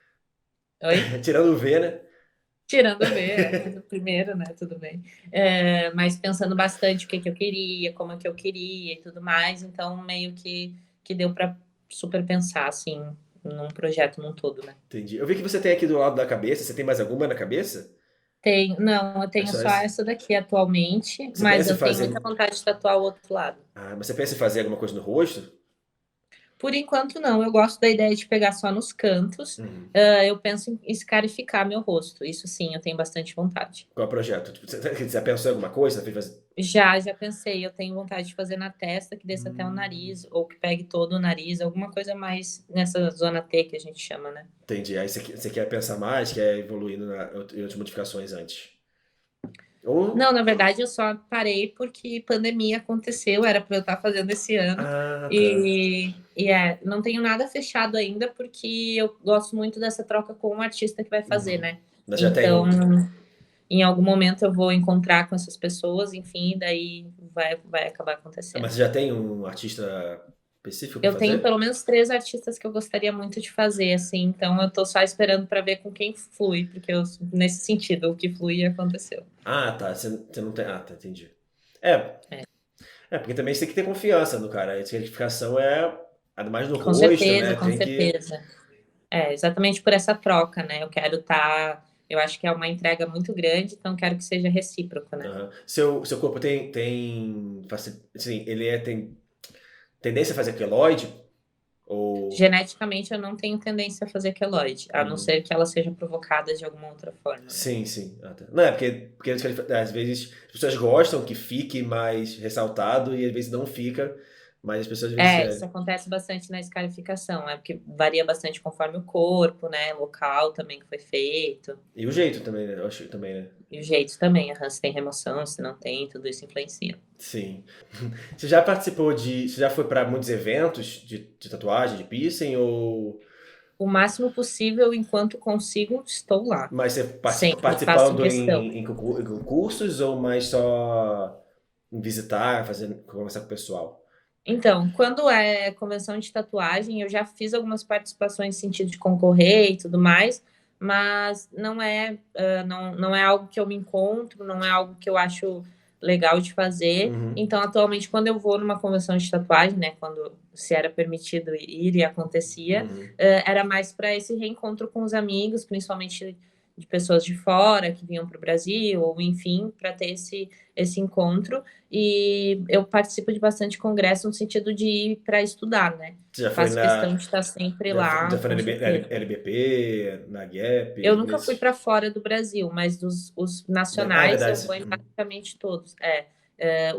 Oi? Tirando o V, né? Tirando o B, mas o primeiro, né? Tudo bem. Mas pensando bastante o que eu queria, como é que eu queria e tudo mais. Então, meio que deu para super pensar, assim, num projeto num todo, né? Entendi. Eu vi que você tem aqui do lado da cabeça, você tem mais alguma na cabeça? Não, eu É tenho só só essa? essa daqui atualmente, Você mas pensa em eu tenho muita fazer. vontade de tatuar o outro lado. Ah, mas você pensa em fazer alguma coisa no rosto? Por enquanto, não. Eu gosto da ideia de pegar só nos cantos. Uhum. Eu penso em escarificar meu rosto. Isso sim, eu tenho bastante vontade. Qual é o projeto? Tipo, você já pensou em alguma coisa? Já pensei. Eu tenho vontade de fazer na testa, que desça até o Hum, nariz, ou que pegue todo o nariz, alguma coisa mais nessa zona T que a gente chama, né? entendi. Aí você quer pensar mais, quer evoluir em outras modificações antes. Ou. Não, na verdade, eu só parei porque pandemia aconteceu, era para eu estar fazendo esse ano. Ah, tá. Não tenho nada fechado ainda, porque eu gosto muito dessa troca com o artista que vai fazer, Uhum. né? Mas já tem Então, um. em algum momento eu vou encontrar com essas pessoas, enfim, daí vai acabar Mas acontecendo. você já tem um artista específico para Eu tenho fazer? pelo menos 3 artistas que eu gostaria muito de fazer, assim, então eu tô só esperando para ver com quem flui, porque nesse sentido, o que flui aconteceu. Ah, tá. Você não tem. Ah, tá, entendi. É, É, porque também você tem que ter confiança no cara. A certificação é. Ainda mais no com rosto, certeza, né? com Tem que. certeza. Exatamente por essa troca, né? Eu quero estar. Eu acho que é uma entrega muito grande, então quero que seja recíproco, né? Aham. Seu corpo assim, tem tendência a fazer queloide? Ou. Geneticamente, eu não tenho tendência a fazer queloide, a não Hum, ser que ela seja provocada de alguma outra forma, né? sim, sim. Ah, tá. Não, é porque às vezes as pessoas gostam que fique mais ressaltado e às vezes não fica, mas as pessoas às vezes. Isso acontece bastante na escarificação, porque varia bastante conforme o corpo, né? Local também que foi feito. E o jeito também, né? Eu acho que também, né? E o jeito também, se tem remoção, se não tem, tudo isso influencia. Sim. Você já participou de. Você já foi para muitos eventos de tatuagem, de piercing? Ou. O máximo possível, enquanto consigo, estou lá. Mas você Sempre faço participando questão. em concursos ou mais só em visitar, fazer, conversar com o pessoal? Então, quando é convenção de tatuagem, eu já fiz algumas participações em sentido de concorrer e tudo mais, mas não é algo que eu me encontro, não é algo que eu acho legal de fazer. Uhum. Então, atualmente, quando eu vou numa convenção de tatuagem, né, quando se era permitido ir e acontecia, Uhum. era mais para esse reencontro com os amigos, principalmente de pessoas de fora que vinham para o Brasil, ou enfim, para ter esse encontro. E eu participo de bastante congresso no sentido de ir para estudar, né? Você já foi Faço questão na. de estar sempre lá, Já foi com na certeza. LBP, na Eu Gap, nunca fui nesses. para fora do Brasil, mas os Ah, é nacionais eu verdade. vou em basicamente todos.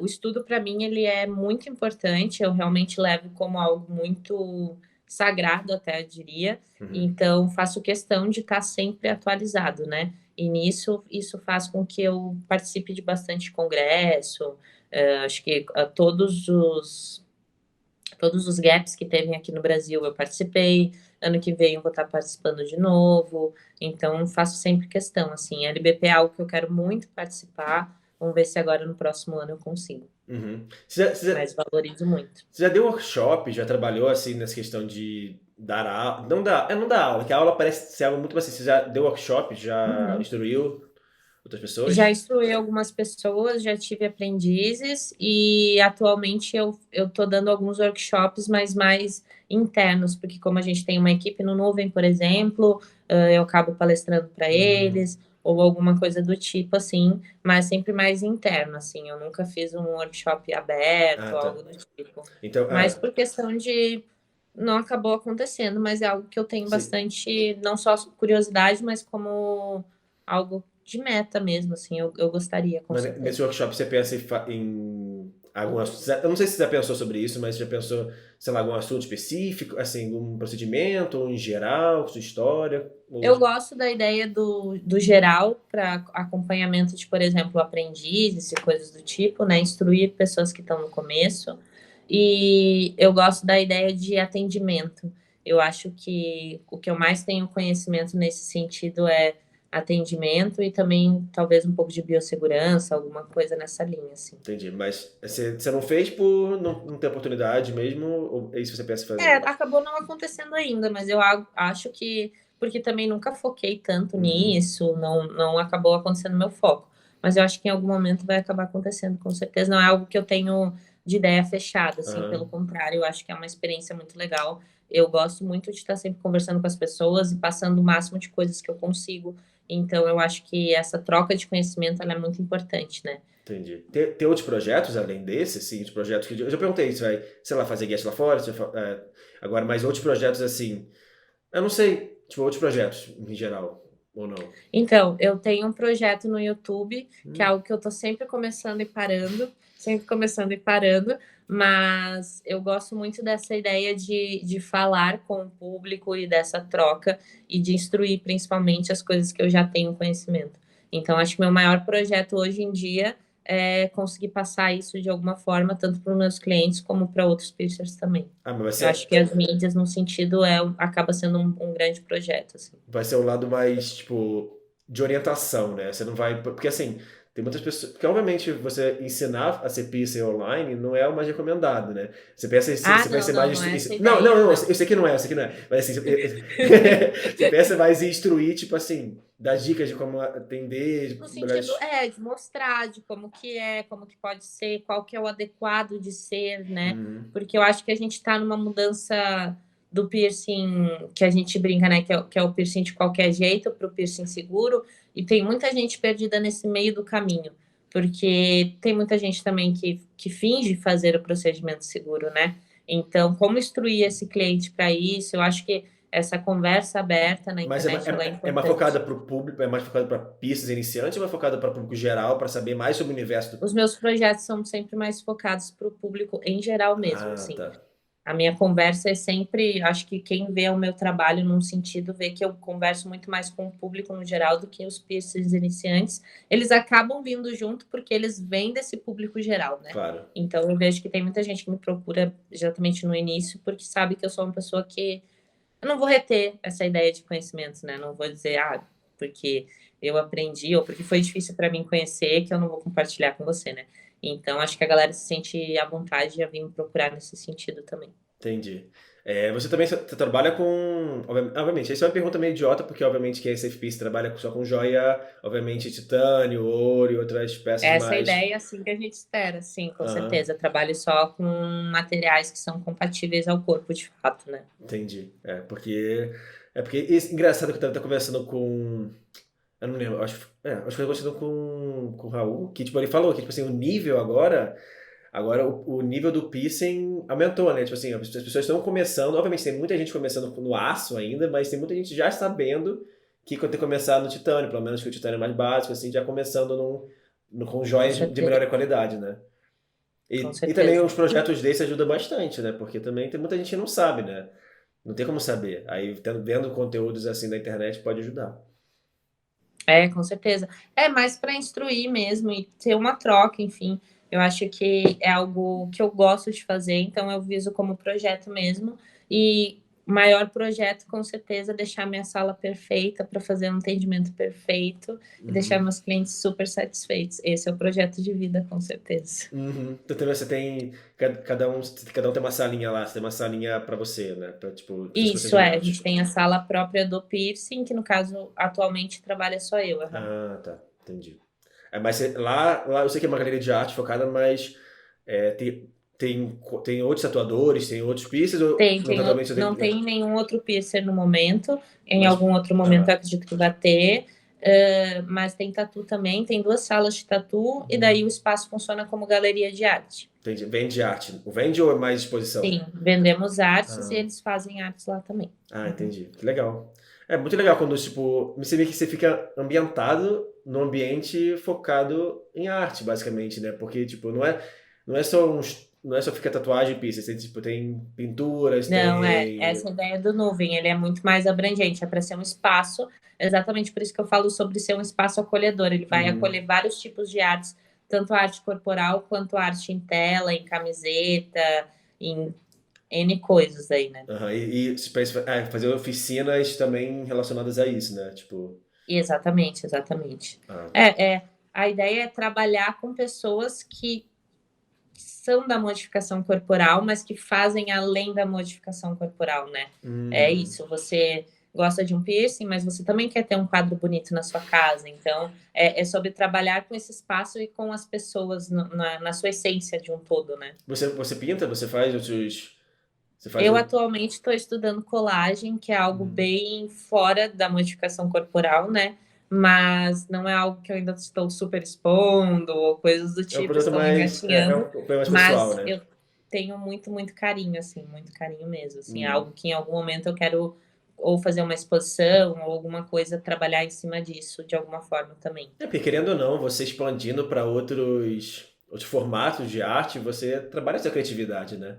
O estudo para mim ele é muito importante. Eu realmente levo como algo muito sagrado, até eu diria. Uhum. Então faço questão de estar sempre atualizado, né? E nisso isso faz com que eu participe de bastante congresso. Acho que todos os gaps que teve aqui no Brasil eu participei. Ano que vem eu vou estar participando de novo. Então, faço sempre questão, assim. LBP é algo que eu quero muito participar. Vamos ver se agora no próximo ano eu consigo. Uhum. Mas valorizo muito. Você já deu workshop, já trabalhou assim nessa questão de dar aula? Não dar aula, que a aula parece ser algo muito assim. Você já deu workshop, já Uhum. instruiu outras pessoas? Já instruí algumas pessoas, já tive aprendizes e atualmente eu tô dando alguns workshops, mas mais internos, porque como a gente tem uma equipe no Nuvem, por exemplo, eu acabo palestrando para eles ou alguma coisa do tipo assim, mas sempre mais interno, assim. Eu nunca fiz um workshop aberto, Ah, tá. algo do tipo. Então, Mas por questão de não acabou acontecendo, mas é algo que eu tenho sim. bastante, não só curiosidade, mas como algo de meta mesmo, assim, eu gostaria, com Mas certeza. nesse workshop você pensa em algum assunto, eu não sei se você já pensou sobre isso, mas você já pensou, sei lá, algum assunto específico, assim, um procedimento, ou em geral, sua história? Ou... Eu gosto da ideia do geral para acompanhamento de, por exemplo, aprendizes e coisas do tipo, né? Instruir pessoas que estão no começo. E eu gosto da ideia de atendimento. Eu acho que o que eu mais tenho conhecimento nesse sentido é atendimento e também talvez um pouco de biossegurança, alguma coisa nessa linha, assim. Entendi, mas você não fez por não ter oportunidade mesmo, ou é isso que você pensa em É, fazer? acabou não acontecendo ainda, mas eu acho que, porque também nunca foquei tanto Uhum. nisso, não acabou acontecendo meu foco. Mas eu acho que em algum momento vai acabar acontecendo, com certeza. Não é algo que eu tenho de ideia fechada, assim, pelo Aham. contrário, eu acho que é uma experiência muito legal. Eu gosto muito de estar sempre conversando com as pessoas e passando o máximo de coisas que eu consigo. Então, eu acho que essa troca de conhecimento, ela é muito importante, né? Entendi. Tem outros projetos além desse, assim, os projetos que eu já perguntei, você vai, sei lá, fazer guest lá fora, agora, mas outros projetos assim, eu não sei, tipo, outros projetos em geral, ou não? Então, eu tenho um projeto no YouTube, que é Hum. algo que eu tô sempre começando e parando, mas eu gosto muito dessa ideia de falar com o público e dessa troca e de instruir principalmente as coisas que eu já tenho conhecimento. Então, acho que meu maior projeto hoje em dia é conseguir passar isso de alguma forma, tanto para os meus clientes como para outros piercers também. Ah, mas Eu acho que as mídias, no sentido, acaba sendo um grande projeto, assim. vai ser um lado mais, tipo, de orientação, né? Você não vai. Porque assim, tem muitas pessoas. Porque obviamente você ensinar a ser piercing online não é o mais recomendado, né? Ah, Você pensa não mais. é essa a Não, não, ideia, não, eu não. sei que não é, eu sei que não é. Mas assim, você pensa mais em instruir, tipo assim, dar dicas de como atender, No sentido, melhores. de mostrar de como que é, como que pode ser, qual que é o adequado de ser, né? Uhum. Porque eu acho que a gente está numa mudança do piercing que a gente brinca, né? Que é o piercing de qualquer jeito para o piercing seguro, e tem muita gente perdida nesse meio do caminho, porque tem muita gente também que finge fazer o procedimento seguro, né? Então, como instruir esse cliente para isso? Eu acho que essa conversa aberta na Mas internet ela é é mais focada importante. para o público, é mais focada para pistas iniciantes ou é mais focada para o público geral, para saber mais sobre o universo do. Os meus projetos são sempre mais focados para o público em geral mesmo, Ah, assim. tá. A minha conversa é sempre, acho que quem vê o meu trabalho num sentido vê que eu converso muito mais com o público no geral do que os piercings iniciantes. Eles acabam vindo junto porque eles vêm desse público geral, né? Claro. Então eu vejo que tem muita gente que me procura exatamente no início porque sabe que eu sou uma pessoa que eu não vou reter essa ideia de conhecimentos, né? Não vou dizer, porque eu aprendi ou porque foi difícil para mim conhecer que eu não vou compartilhar com você, né? Então, acho que a galera se sente à vontade a vir me procurar nesse sentido também. Entendi. Você também você trabalha com. Obviamente, essa é uma pergunta meio idiota, porque obviamente quem é SFP trabalha só com joia, obviamente titânio, ouro e outras peças Essa é a mais. ideia, assim, que a gente espera, sim, com Aham, certeza. Eu trabalho só com materiais que são compatíveis ao corpo, de fato, né? entendi. Porque. Engraçado que eu tava conversando com. Eu não lembro, acho que eu tava conversando com o Raul, que tipo, ele falou que tipo assim, o nível agora. Agora o nível do piercing aumentou, né? Tipo assim, as pessoas estão começando, obviamente tem muita gente começando no aço ainda, mas tem muita gente já sabendo que quando tem que começar no titânio, pelo menos que o titânio é mais básico, assim, já começando com Com joias de certeza, melhor qualidade, né? com E também certeza. os projetos desses ajudam bastante, né? Porque também tem muita gente que não sabe, né? Não tem como saber. Aí vendo conteúdos assim na internet pode ajudar. É, com certeza. É mais para instruir mesmo e ter uma troca, enfim. Eu acho que é algo que eu gosto de fazer, então eu viso como projeto mesmo. E o maior projeto, com certeza, é deixar minha sala perfeita para fazer um atendimento perfeito e deixar Uhum. meus clientes super satisfeitos. Esse é o projeto de vida, com certeza. Uhum. Então também você tem. Cada um tem uma salinha lá, você tem uma salinha pra você, né? Pra, tipo, seus Isso a procedimentos. gente tem a sala própria do piercing, que no caso atualmente trabalha só eu. Aham. Ah, tá. Entendi. Mas lá eu sei que é uma galeria de arte focada, mas tem outros tatuadores, tem outros piercings, ou Tem, não tem, totalmente... não tem nenhum outro piercer no momento. Em Mas, algum outro momento eu acredito que vai ter. Mas tem tatu também, tem 2 salas de tatu, e daí o espaço funciona como galeria de arte. entendi. Vende arte. Vende ou é mais exposição? Sim, vendemos artes e eles fazem artes lá também. Entendi. Que legal. É muito legal quando, tipo, você vê que você fica ambientado num ambiente focado em arte, basicamente, né? Porque, tipo, não é só ficar tatuagem e piercing, você, tipo, tem pinturas, Não, tem... essa ideia do Nuvem, ele é muito mais abrangente, é para ser um espaço, exatamente por isso que eu falo sobre ser um espaço acolhedor, ele vai acolher vários tipos de artes, tanto arte corporal quanto arte em tela, em camiseta, em N coisas aí, né? E fazer oficinas também relacionadas a isso, né? Tipo... Exatamente, exatamente. Ah, A ideia é trabalhar com pessoas que são da modificação corporal, mas que fazem além da modificação corporal, né? É isso, você gosta de um piercing, mas você também quer ter um quadro bonito na sua casa. Então, é sobre trabalhar com esse espaço e com as pessoas na sua essência de um todo, né? Você pinta? Você faz outros... Você faz Eu atualmente estou estudando colagem, que é algo bem fora da modificação corporal, né? Mas não é algo que eu ainda estou super expondo ou coisas do É um tipo, produto estou mais... engatinhando, bem mais pessoal, mas né? eu tenho muito, muito carinho, assim, muito carinho mesmo, assim, é algo que em algum momento eu quero ou fazer uma exposição ou alguma coisa, trabalhar em cima disso de alguma forma também. Porque querendo ou não, você expandindo para outros formatos de arte, você trabalha sua criatividade, né?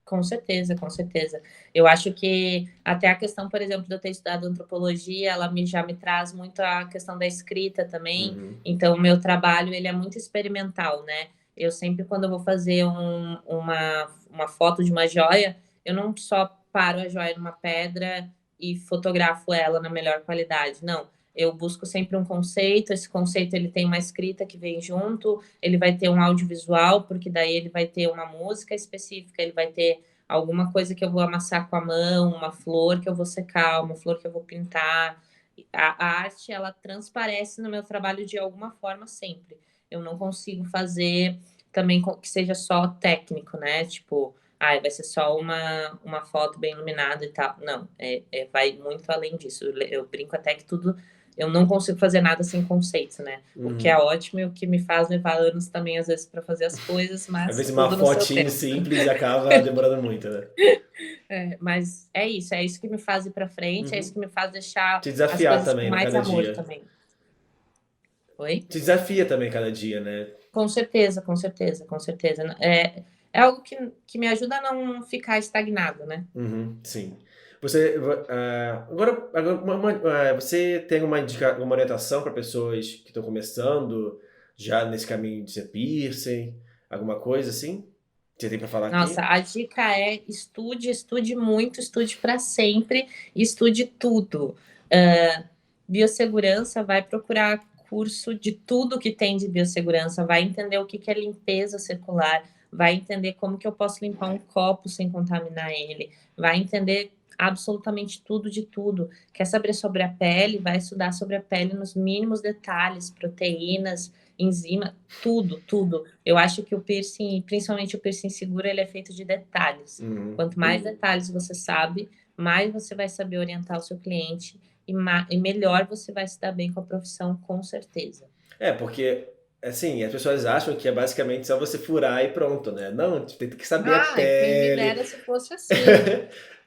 Com certeza, com certeza. Eu acho que até a questão, por exemplo, de eu ter estudado antropologia, ela já me traz muito a questão da escrita também. Então, o meu trabalho, ele é muito experimental, né? Eu sempre, quando eu vou fazer uma foto de uma joia, eu não só paro a joia numa pedra e fotografo ela na melhor qualidade. Não, eu busco sempre um conceito, esse conceito ele tem uma escrita que vem junto, ele vai ter um audiovisual, porque daí ele vai ter uma música específica, ele vai ter alguma coisa que eu vou amassar com a mão, uma flor que eu vou secar, uma flor que eu vou pintar. A arte, ela transparece no meu trabalho de alguma forma sempre. Eu não consigo fazer também que seja só técnico, né? Tipo, vai ser só uma foto bem iluminada e tal. Não, vai muito além disso. Eu brinco até que tudo eu não consigo fazer nada sem conceito, né? O que é ótimo e o que me faz levar anos também, às vezes, para fazer as coisas, Às mas vezes uma tudo no seu fotinho tempo. simples acaba demorando muito, né? Mas é isso que me faz ir para frente, é isso que me faz deixar Te as desafiar coisas com também, né? mais Cada amor dia. também. Oi? Te desafia também cada dia, né? Com certeza, com certeza, com certeza. É algo que me ajuda a não ficar estagnado, né? Sim. Agora você tem uma orientação para pessoas que estão começando já nesse caminho de ser piercing? Alguma coisa assim? Que você tem para falar Nossa, aqui? a dica é estude, estude muito, estude para sempre, estude tudo. Biossegurança, vai procurar curso de tudo que tem de biossegurança, vai entender o que é limpeza circular, vai entender como que eu posso limpar um copo sem contaminar ele, vai entender absolutamente tudo de tudo. Quer saber sobre a pele? Vai estudar sobre a pele nos mínimos detalhes, proteínas, enzima, tudo, tudo. Eu acho que o piercing, principalmente o piercing seguro, ele é feito de detalhes. Quanto mais detalhes você sabe, mais você vai saber orientar o seu cliente e melhor você vai se dar bem com a profissão, com certeza. Porque, assim, as pessoas acham que é basicamente só você furar e pronto, né? Não, tem que saber a Ai, quem me pele, dera se fosse assim.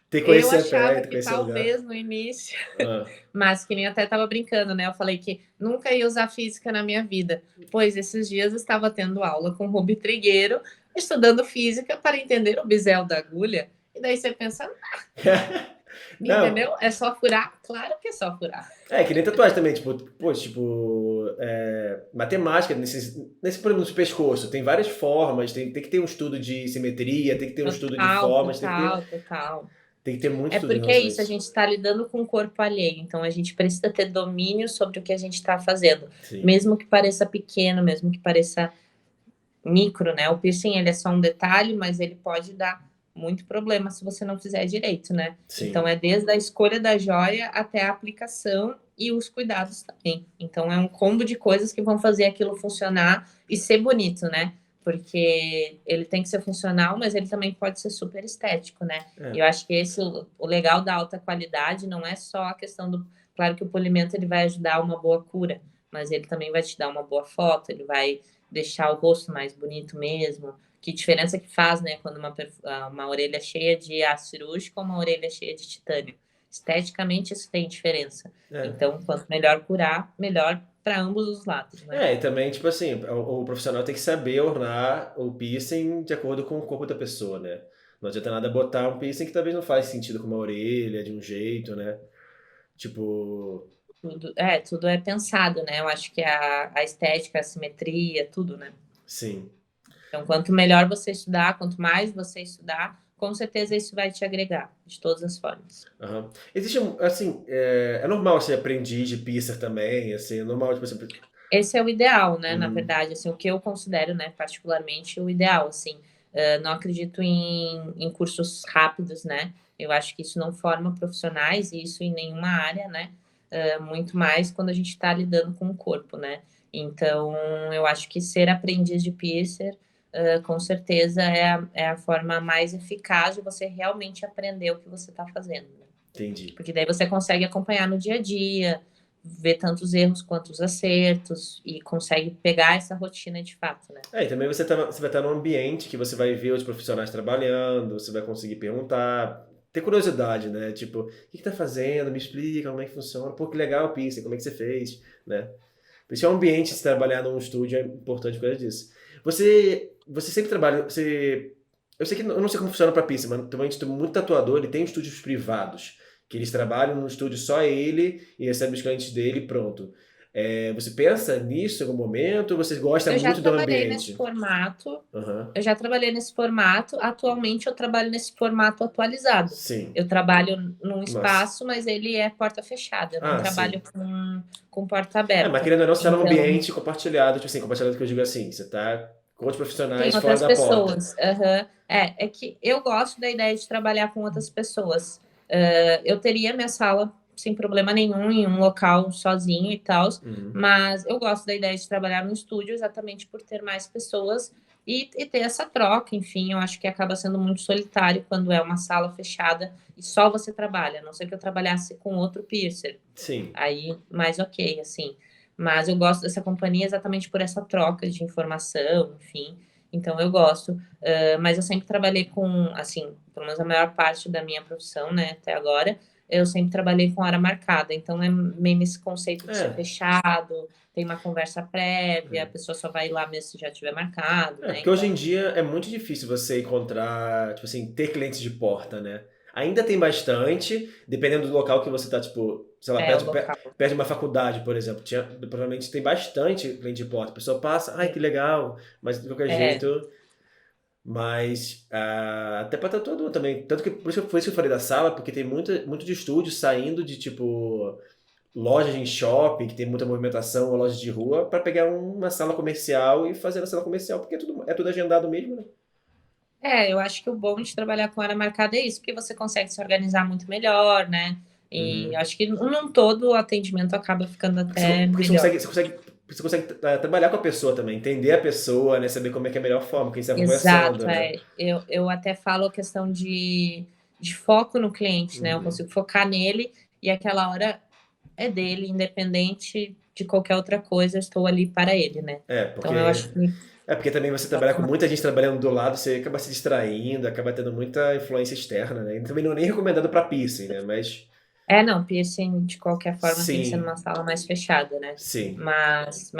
tem que Eu conhecer a pele, achava tem que que conhecer o lugar. talvez no início, Ah. mas que nem até estava brincando, né? Eu falei que nunca ia usar física na minha vida, pois esses dias eu estava tendo aula com o Rubi Trigueiro, estudando física para entender o bisel da agulha. E daí você pensa, Não, entendeu? É só furar? Claro que é só furar. que nem tatuagem também, tipo, matemática por exemplo, no pescoço, tem várias formas, tem que ter um estudo de simetria, tem que ter um estudo de Total, formas, total, total. tem que ter muito É estudo em porque é relação a isso, a isso. gente está lidando com o corpo alheio, então a gente precisa ter domínio sobre o que a gente está fazendo, Sim. mesmo que pareça pequeno, mesmo que pareça micro, né? O piercing ele é só um detalhe, mas ele pode dar muito problema se você não fizer direito, né? Sim. Então, é desde a escolha da joia até a aplicação e os cuidados também. Então, é um combo de coisas que vão fazer aquilo funcionar e ser bonito, né? Porque ele tem que ser funcional, mas ele também pode ser super estético, né? E eu acho que esse o legal da alta qualidade não é só a questão do... Claro que o polimento ele vai ajudar a uma boa cura, mas ele também vai te dar uma boa foto, ele vai deixar o rosto mais bonito mesmo. Que diferença que faz, né, quando uma orelha cheia de aço cirúrgico ou uma orelha cheia de titânio. Esteticamente isso tem diferença. Então, quanto melhor curar, melhor para ambos os lados, né? E também, tipo assim, o profissional tem que saber ornar o piercing de acordo com o corpo da pessoa, né? Não adianta nada botar um piercing que talvez não faz sentido com uma orelha, de um jeito, né? Tipo... Tudo é pensado, né? Eu acho que a estética, a simetria, tudo, né? Sim. Então, quanto melhor você estudar, quanto mais você estudar, com certeza isso vai te agregar, de todas as formas. Uhum. Existe, assim, é normal ser aprendiz de piercer também, assim, é normal, tipo assim... Esse é o ideal, né? Na verdade, assim, o que eu considero, né, particularmente o ideal, assim, não acredito em cursos rápidos, né? Eu acho que isso não forma profissionais, e isso em nenhuma área, né? Muito mais quando a gente está lidando com o corpo, né? Então, eu acho que ser aprendiz de piercer, com certeza, é a forma mais eficaz de você realmente aprender o que você está fazendo. Né? Entendi. Porque daí você consegue acompanhar no dia a dia, ver tanto os erros quanto os acertos e consegue pegar essa rotina de fato, né? E também você vai estar num ambiente que você vai ver os profissionais trabalhando, você vai conseguir perguntar, ter curiosidade, né? Tipo, o que tá fazendo? Me explica como é que funciona. Pô, que legal o piercing, como é que você fez, né? Por isso é um ambiente, se trabalhar num estúdio é importante por causa disso. Você sempre trabalha, eu sei que eu não sei como funciona para piercing, mas também tem muito tatuador, ele tem estúdios privados, que eles trabalham no estúdio só ele e recebe os clientes dele e pronto. Você pensa nisso em algum momento ou você gosta Eu já muito do trabalhei ambiente? nesse formato. Uhum. Eu já trabalhei nesse formato. Atualmente eu trabalho nesse formato atualizado. Sim. Eu trabalho num Mas... espaço, mas ele é porta fechada. Eu não trabalho com porta aberta. Mas querendo ou não, você tá num Então, ambiente compartilhado, tipo assim, compartilhado que eu digo assim, você tá com outros profissionais tem fora outras da porta. pessoas. É que eu gosto da ideia de trabalhar com outras pessoas. Eu teria minha sala sem problema nenhum em um local sozinho e tal, mas eu gosto da ideia de trabalhar no estúdio exatamente por ter mais pessoas e ter essa troca, enfim, eu acho que acaba sendo muito solitário quando é uma sala fechada e só você trabalha, a não ser que eu trabalhasse com outro piercer. Sim. Aí, mais ok, assim. Mas eu gosto dessa companhia exatamente por essa troca de informação, enfim. Então, eu gosto. Mas eu sempre trabalhei com, assim, pelo menos a maior parte da minha profissão, né, até agora, eu sempre trabalhei com hora marcada. Então, é meio nesse conceito de ser fechado, tem uma conversa prévia, a pessoa só vai lá mesmo se já tiver marcado, né? Porque então... hoje em dia é muito difícil você encontrar, tipo assim, ter clientes de porta, né? Ainda tem bastante, dependendo do local que você tá, tipo, sei lá, perto de uma faculdade, por exemplo. Provavelmente tem bastante cliente de porta. A pessoa passa, ai, que legal, mas de qualquer jeito... Mas até para tatuador também. Tanto que por isso que eu falei da sala, porque tem muito de estúdio saindo de, tipo, lojas em shopping, que tem muita movimentação, ou lojas de rua, para pegar uma sala comercial e fazer na sala comercial, porque é tudo agendado mesmo, né? Eu acho que o bom de trabalhar com hora marcada é isso, porque você consegue se organizar muito melhor, né? E acho que num todo o atendimento acaba ficando até Porque melhor. você consegue trabalhar com a pessoa também, entender a pessoa, né? Saber como é que é a melhor forma, quem está conversando, né? Eu até falo a questão de foco no cliente, né? Eu consigo focar nele e aquela hora é dele, independente de qualquer outra coisa, eu estou ali para ele, né? Então eu acho que... porque também você trabalhar com muita gente trabalhando do lado, você acaba se distraindo, acaba tendo muita influência externa, né? E também não é nem recomendado para piercing, né? Mas... não, piercing de qualquer forma tem que ser numa sala mais fechada, né? Sim. Mas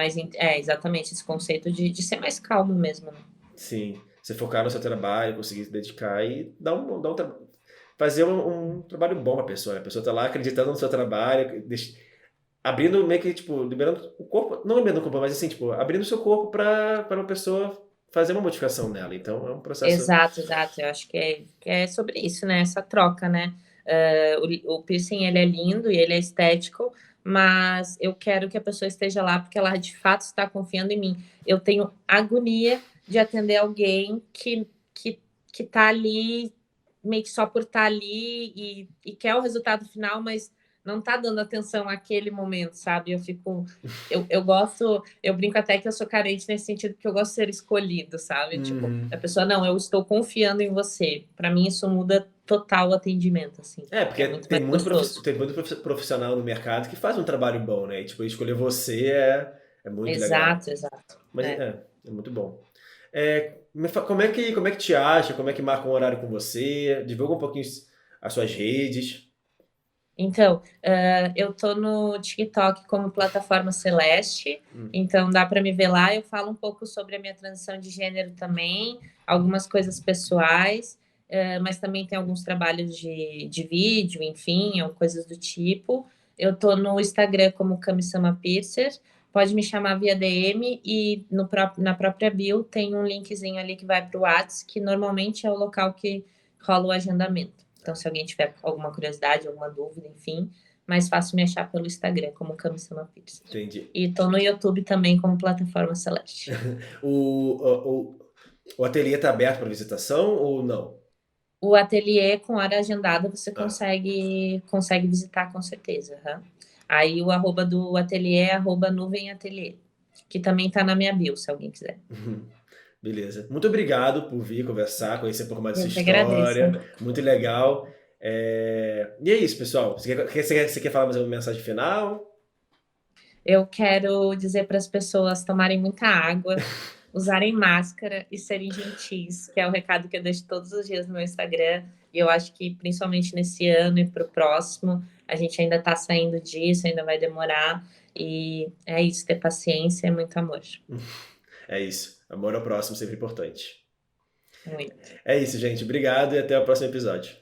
exatamente esse conceito de ser mais calmo mesmo, né? Sim. Você focar no seu trabalho, conseguir se dedicar e fazer um trabalho bom pra pessoa, né? A pessoa tá lá acreditando no seu trabalho, abrindo meio que, tipo, liberando o corpo, não liberando o corpo, mas assim, tipo, abrindo o seu corpo pra uma pessoa fazer uma modificação nela. Então é um processo... Exato. Eu acho que é sobre isso, né? Essa troca, né? O piercing, ele é lindo e ele é estético, mas eu quero que a pessoa esteja lá porque ela de fato está confiando em mim. Eu tenho agonia de atender alguém que tá ali meio que só por estar ali e quer o resultado final, mas não tá dando atenção àquele momento, sabe? Eu gosto, eu brinco até que eu sou carente nesse sentido, porque eu gosto de ser escolhido, sabe? Tipo, Uhum. a pessoa, não, eu estou confiando em você. Para mim, isso muda total o atendimento, assim. Porque É muito mais gostoso. tem muito profissional no mercado que faz um trabalho bom, né? E, tipo, escolher você é muito legal. Exato, exato. Mas É. é muito bom. Como é que te acha? Como é que marca um horário com você? Divulga um pouquinho as suas redes. Então, eu tô no TikTok como plataforma Celeste, Hum. então dá para me ver lá. Eu falo um pouco sobre a minha transição de gênero também, algumas coisas pessoais, mas também tem alguns trabalhos de vídeo, enfim, ou coisas do tipo. Eu tô no Instagram como Kami-sama Piercer, pode me chamar via DM e na própria bio tem um linkzinho ali que vai para o WhatsApp, que normalmente é o local que rola o agendamento. Então, se alguém tiver alguma curiosidade, alguma dúvida, enfim, mais fácil me achar pelo Instagram, como Kami-sama Piercer. Entendi. E tô no YouTube também como Plataforma Celeste. O, o ateliê tá aberto para visitação ou não? O ateliê com hora agendada você Ah, consegue visitar com certeza. Uhum. Aí o arroba do ateliê é arroba nuvem ateliê, que também tá na minha bio, se alguém quiser. beleza. Muito obrigado por vir conversar, conhecer um pouco mais da Eu sua que agradeço. história. Muito legal. E é isso, pessoal. Você quer falar mais uma mensagem final? Eu quero dizer para as pessoas tomarem muita água, usarem máscara e serem gentis, que é o recado que eu deixo todos os dias no meu Instagram. E eu acho que, principalmente nesse ano e para o próximo, a gente ainda está saindo disso, ainda vai demorar. E é isso, ter paciência e muito amor. É isso. Amor ao próximo, sempre importante. Muito. É isso, gente. Obrigado e até o próximo episódio.